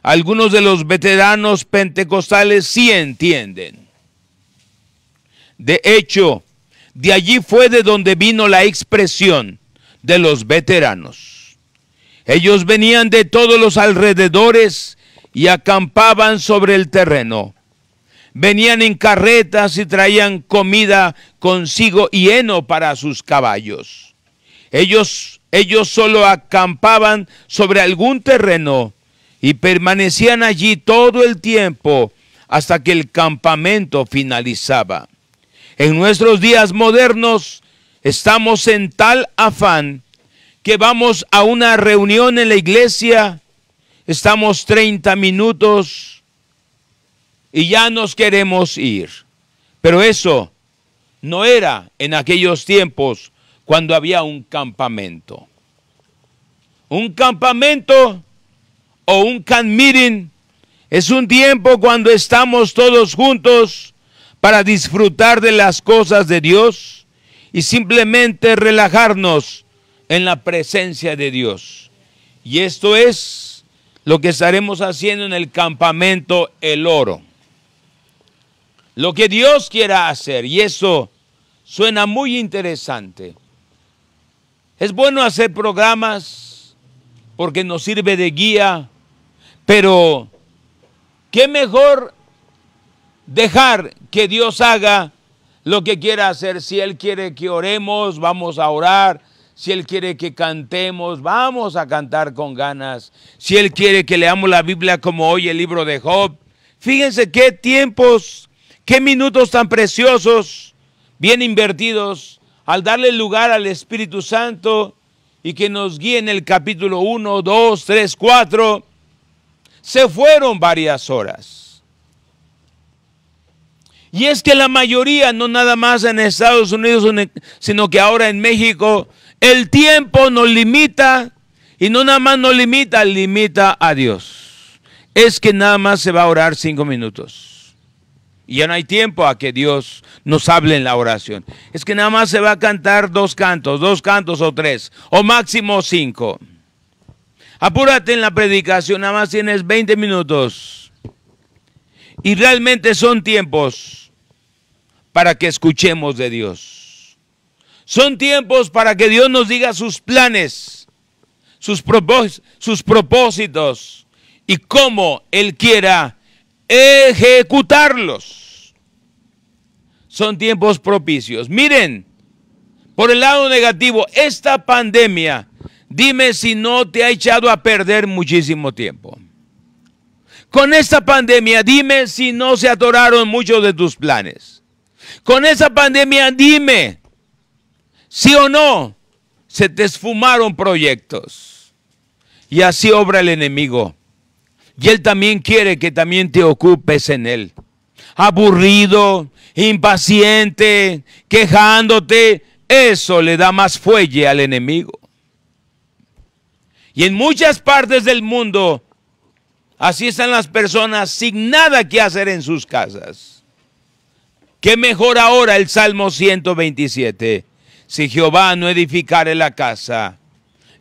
[SPEAKER 1] Algunos de los veteranos pentecostales sí entienden. De hecho, de allí fue de donde vino la expresión de los veteranos. Ellos venían de todos los alrededores y acampaban sobre el terreno. Venían en carretas y traían comida consigo y heno para sus caballos. Ellos solo acampaban sobre algún terreno y permanecían allí todo el tiempo hasta que el campamento finalizaba. En nuestros días modernos estamos en tal afán que vamos a una reunión en la iglesia, estamos 30 minutos y ya nos queremos ir. Pero eso no era en aquellos tiempos cuando había un campamento. Un campamento o un camp meeting es un tiempo cuando estamos todos juntos para disfrutar de las cosas de Dios y simplemente relajarnos en la presencia de Dios. Y esto es lo que estaremos haciendo en el campamento El Oro. Lo que Dios quiera hacer, y eso suena muy interesante. Es bueno hacer programas porque nos sirve de guía, pero qué mejor dejar que Dios haga lo que quiera hacer. Si Él quiere que oremos, vamos a orar. Si Él quiere que cantemos, vamos a cantar con ganas. Si Él quiere que leamos la Biblia como hoy el libro de Job. Fíjense qué tiempos, qué minutos tan preciosos, bien invertidos, al darle lugar al Espíritu Santo y que nos guíe en el capítulo 1, 2, 3, 4. Se fueron varias horas. Y es que la mayoría, no nada más en Estados Unidos, sino que ahora en México, el tiempo nos limita, y no nada más nos limita, limita a Dios. Es que nada más se va a orar 5 minutos. Y ya no hay tiempo a que Dios nos hable en la oración. Es que nada más se va a cantar 2 cantos o 3, o máximo 5. Apúrate en la predicación, nada más tienes 20 minutos. Y realmente son tiempos para que escuchemos de Dios. Son tiempos para que Dios nos diga sus planes, sus propósitos y cómo Él quiera ejecutarlos. Son tiempos propicios. Miren, por el lado negativo, esta pandemia, dime si no te ha echado a perder muchísimo tiempo. Con esta pandemia, dime si no se atoraron muchos de tus planes. Con esta pandemia, dime, sí o no, se te esfumaron proyectos. Y así obra el enemigo. Y Él también quiere que también te ocupes en Él. Aburrido, impaciente, quejándote, eso le da más fuelle al enemigo. Y en muchas partes del mundo, así están las personas sin nada que hacer en sus casas. ¿Qué mejor ahora el Salmo 127? Si Jehová no edificare la casa,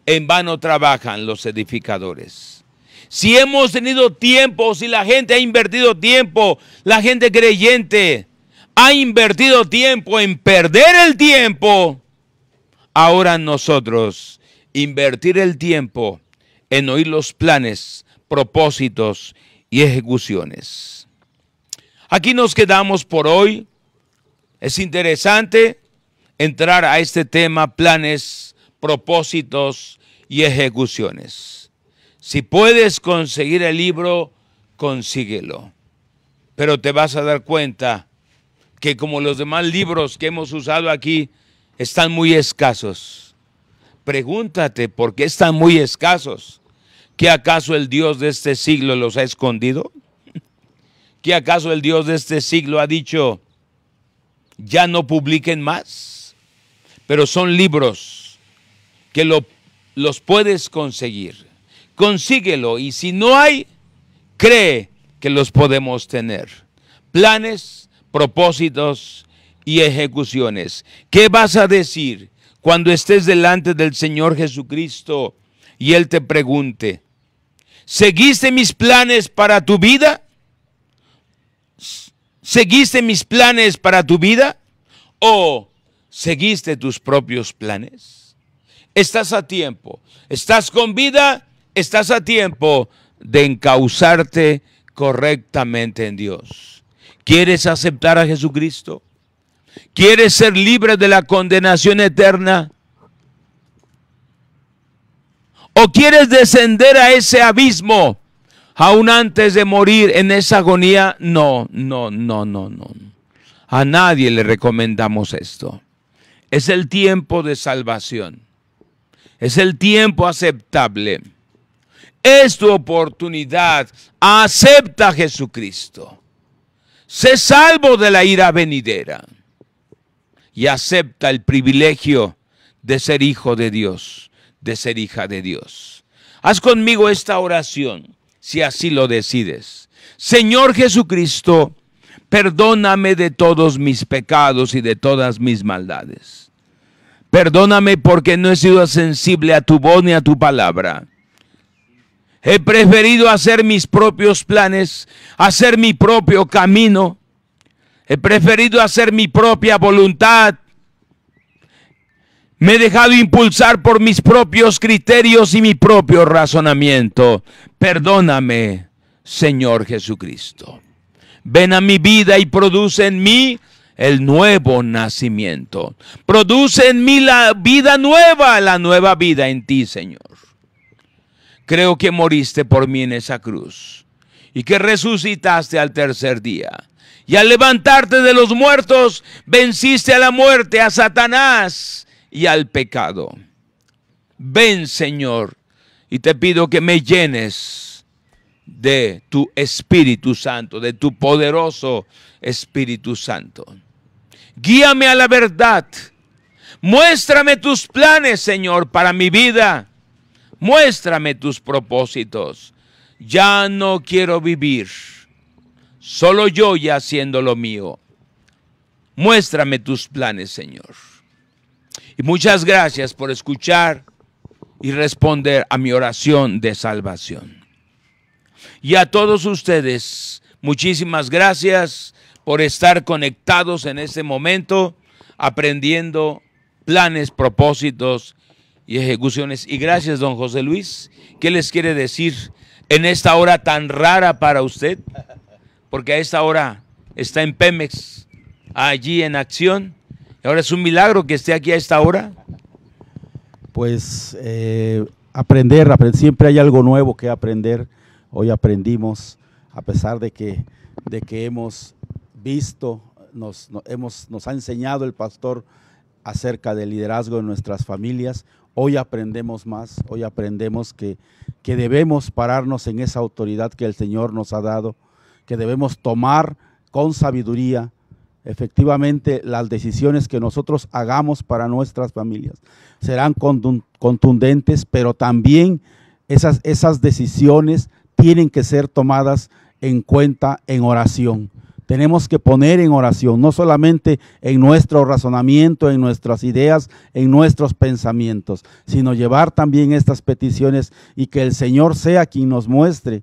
[SPEAKER 1] en vano trabajan los edificadores. Si hemos tenido tiempo, si la gente ha invertido tiempo, la gente creyente ha invertido tiempo en perder el tiempo, ahora nosotros invertir el tiempo en oír los planes, propósitos y ejecuciones. Aquí nos quedamos por hoy. Es interesante entrar a este tema, planes, propósitos y ejecuciones. Si puedes conseguir el libro, consíguelo. Pero te vas a dar cuenta que como los demás libros que hemos usado aquí, están muy escasos. Pregúntate por qué están muy escasos. ¿Qué acaso el Dios de este siglo los ha escondido? ¿Qué acaso el Dios de este siglo ha dicho, ya no publiquen más? Pero son libros que los puedes conseguir. Consíguelo, y si no hay, cree que los podemos tener. Planes, propósitos y ejecuciones. ¿Qué vas a decir cuando estés delante del Señor Jesucristo y Él te pregunte, ¿seguiste mis planes para tu vida? ¿Seguiste mis planes para tu vida? ¿O seguiste tus propios planes? Estás a tiempo. Estás con vida. Estás a tiempo de encauzarte correctamente en Dios. ¿Quieres aceptar a Jesucristo? ¿Quieres ser libre de la condenación eterna? ¿O quieres descender a ese abismo aún antes de morir en esa agonía? No. A nadie le recomendamos esto. Es el tiempo de salvación. Es el tiempo aceptable. Es tu oportunidad. Acepta a Jesucristo. Sé salvo de la ira venidera. Y acepta el privilegio de ser hijo de Dios, de ser hija de Dios. Haz conmigo esta oración, si así lo decides. Señor Jesucristo, perdóname de todos mis pecados y de todas mis maldades. Perdóname porque no he sido sensible a tu voz ni a tu palabra. He preferido hacer mis propios planes, hacer mi propio camino. He preferido hacer mi propia voluntad. Me he dejado impulsar por mis propios criterios y mi propio razonamiento. Perdóname, Señor Jesucristo. Ven a mi vida y produce en mí el nuevo nacimiento. Produce en mí la vida nueva, la nueva vida en ti, Señor. Creo que moriste por mí en esa cruz y que resucitaste al tercer día. Y al levantarte de los muertos, venciste a la muerte, a Satanás y al pecado. Ven, Señor, y te pido que me llenes de tu Espíritu Santo, de tu poderoso Espíritu Santo. Guíame a la verdad. Muéstrame tus planes, Señor, para mi vida. Muéstrame tus propósitos. Ya no quiero vivir solo yo y haciendo lo mío. Muéstrame tus planes, Señor. Y muchas gracias por escuchar y responder a mi oración de salvación. Y a todos ustedes, muchísimas gracias por estar conectados en este momento, aprendiendo planes, propósitos y ejecuciones. Y gracias, don José Luis. ¿Qué les quiere decir en esta hora tan rara para usted? Porque a esta hora está en Pemex, allí en acción. Ahora es un milagro que esté aquí a esta hora.
[SPEAKER 2] Pues aprender, siempre hay algo nuevo que aprender. Hoy aprendimos, a pesar de que hemos visto, nos ha enseñado el pastor acerca del liderazgo en nuestras familias. Hoy aprendemos más, hoy aprendemos que que debemos pararnos en esa autoridad que el Señor nos ha dado, que debemos tomar con sabiduría efectivamente las decisiones que nosotros hagamos para nuestras familias. Serán contundentes, pero también esas decisiones tienen que ser tomadas en cuenta en oración. Tenemos que poner en oración, no solamente en nuestro razonamiento, en nuestras ideas, en nuestros pensamientos, sino llevar también estas peticiones y que el Señor sea quien nos muestre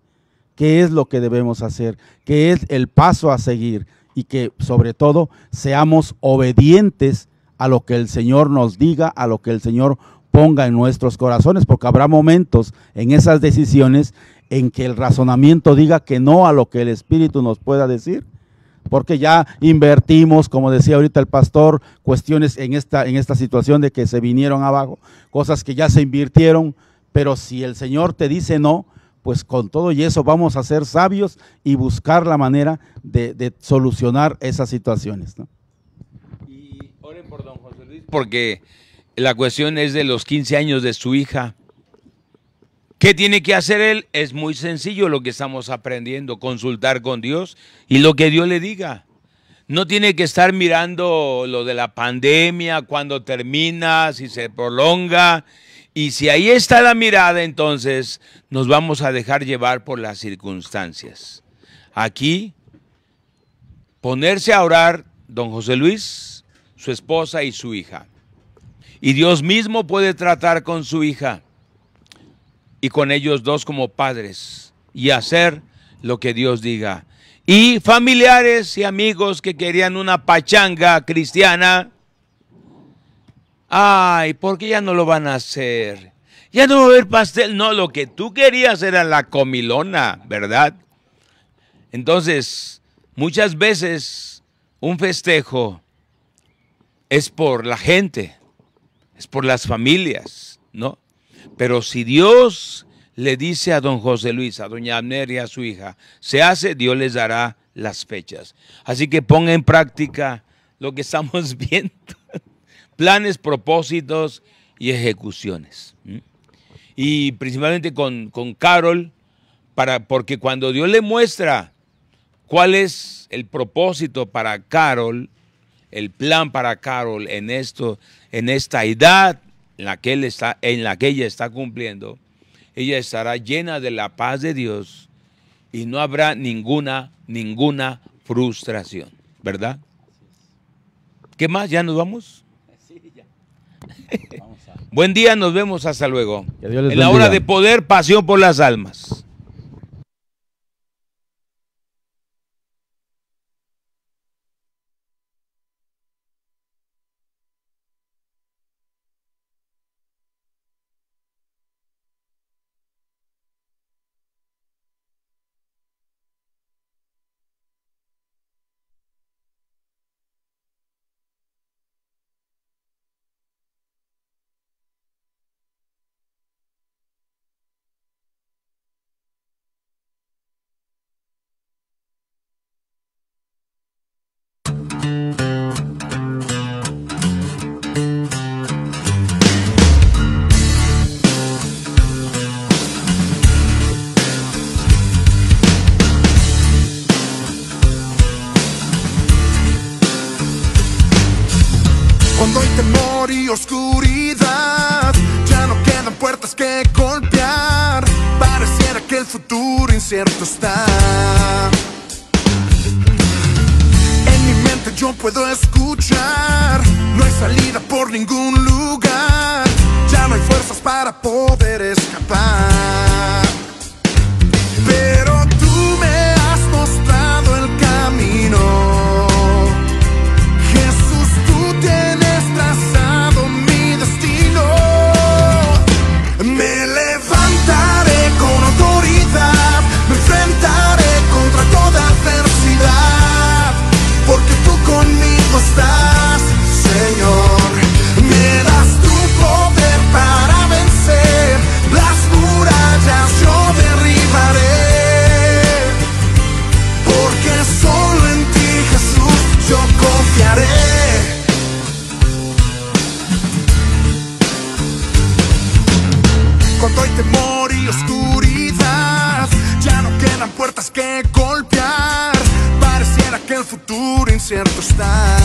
[SPEAKER 2] qué es lo que debemos hacer, qué es el paso a seguir y que sobre todo seamos obedientes a lo que el Señor nos diga, a lo que el Señor ponga en nuestros corazones, porque habrá momentos en esas decisiones en que el razonamiento diga que no a lo que el Espíritu nos pueda decir, porque ya invertimos, como decía ahorita el pastor, cuestiones en esta situación de que se vinieron abajo, cosas que ya se invirtieron, pero si el Señor te dice no, pues con todo y eso vamos a ser sabios y buscar la manera de solucionar esas situaciones, ¿no?
[SPEAKER 1] Y oren por don José Luis, porque la cuestión es de los 15 años de su hija. ¿Qué tiene que hacer él? Es muy sencillo lo que estamos aprendiendo, consultar con Dios y lo que Dios le diga. No tiene que estar mirando lo de la pandemia, cuándo termina, si se prolonga. Y si ahí está la mirada, entonces nos vamos a dejar llevar por las circunstancias. Aquí, ponerse a orar don José Luis, su esposa y su hija. Y Dios mismo puede tratar con su hija y con ellos dos como padres y hacer lo que Dios diga. Y familiares y amigos que querían una pachanga cristiana, ay, ¿por qué ya no lo van a hacer? Ya no va a haber pastel. No, lo que tú querías era la comilona, ¿verdad? Entonces, muchas veces un festejo es por la gente, es por las familias, ¿no? Pero si Dios le dice a don José Luis, a doña Abner y a su hija, se hace, Dios les dará las fechas. Así que ponga en práctica lo que estamos viendo. Planes, propósitos y ejecuciones. Y principalmente con Carol, porque cuando Dios le muestra cuál es el propósito para Carol, el plan para Carol en esta edad en la que ella está cumpliendo, ella estará llena de la paz de Dios y no habrá ninguna frustración, ¿verdad? ¿Qué más? ¿Ya nos vamos? Sí, ya. Buen día, nos vemos, hasta luego. En la hora de poder, pasión por las almas.
[SPEAKER 3] Cuando hay temor y oscuridad, ya no quedan puertas que golpear. Pareciera que el futuro incierto está. En mi mente yo puedo escuchar, no hay salida por ningún lugar. Ya no hay fuerzas para poder escapar. Pero tú me has mostrado el camino. Estás, Señor, me das tu poder para vencer las murallas, yo derribaré, porque solo en ti, Jesús, yo confiaré. Cuando hay temor y oscuridad. Ya no quedan puertas que golpear. Pareciera que el futuro incierto está.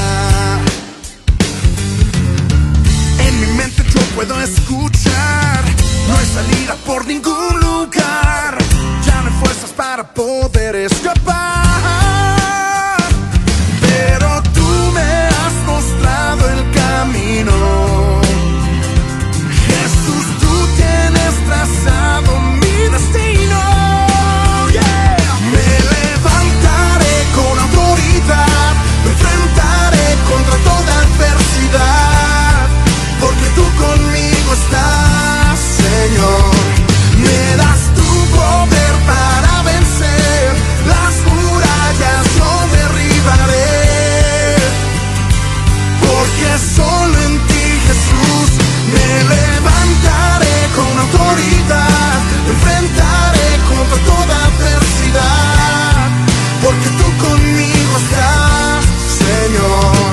[SPEAKER 3] En mi mente yo puedo escuchar. No hay salida por ningún lugar. Ya no hay fuerzas para poder escapar. Pero tú me has mostrado el camino. Jesús, tú tienes trazado mi destino. Yeah. Me levantaré con autoridad. Me enfrentaré contra toda adversidad. Porque tú conmigo estás, Señor. Me das tu poder para vencer las murallas, yo derribaré. Porque solo en ti, Jesús, me levantaré con autoridad. Me enfrentaré contra toda adversidad. Porque tú conmigo estás, Señor.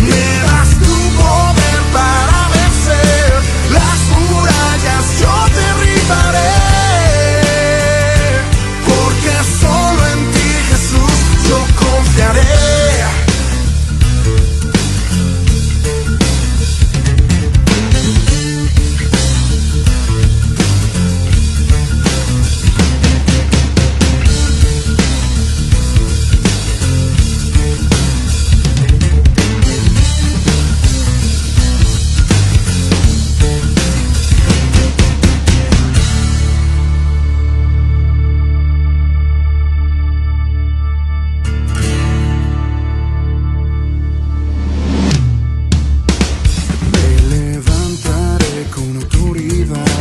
[SPEAKER 3] Me das tu poder para vencer las murallas, yo derribaré. Porque solo en ti, Jesús, yo confiaré. Me levantaré con autoridad.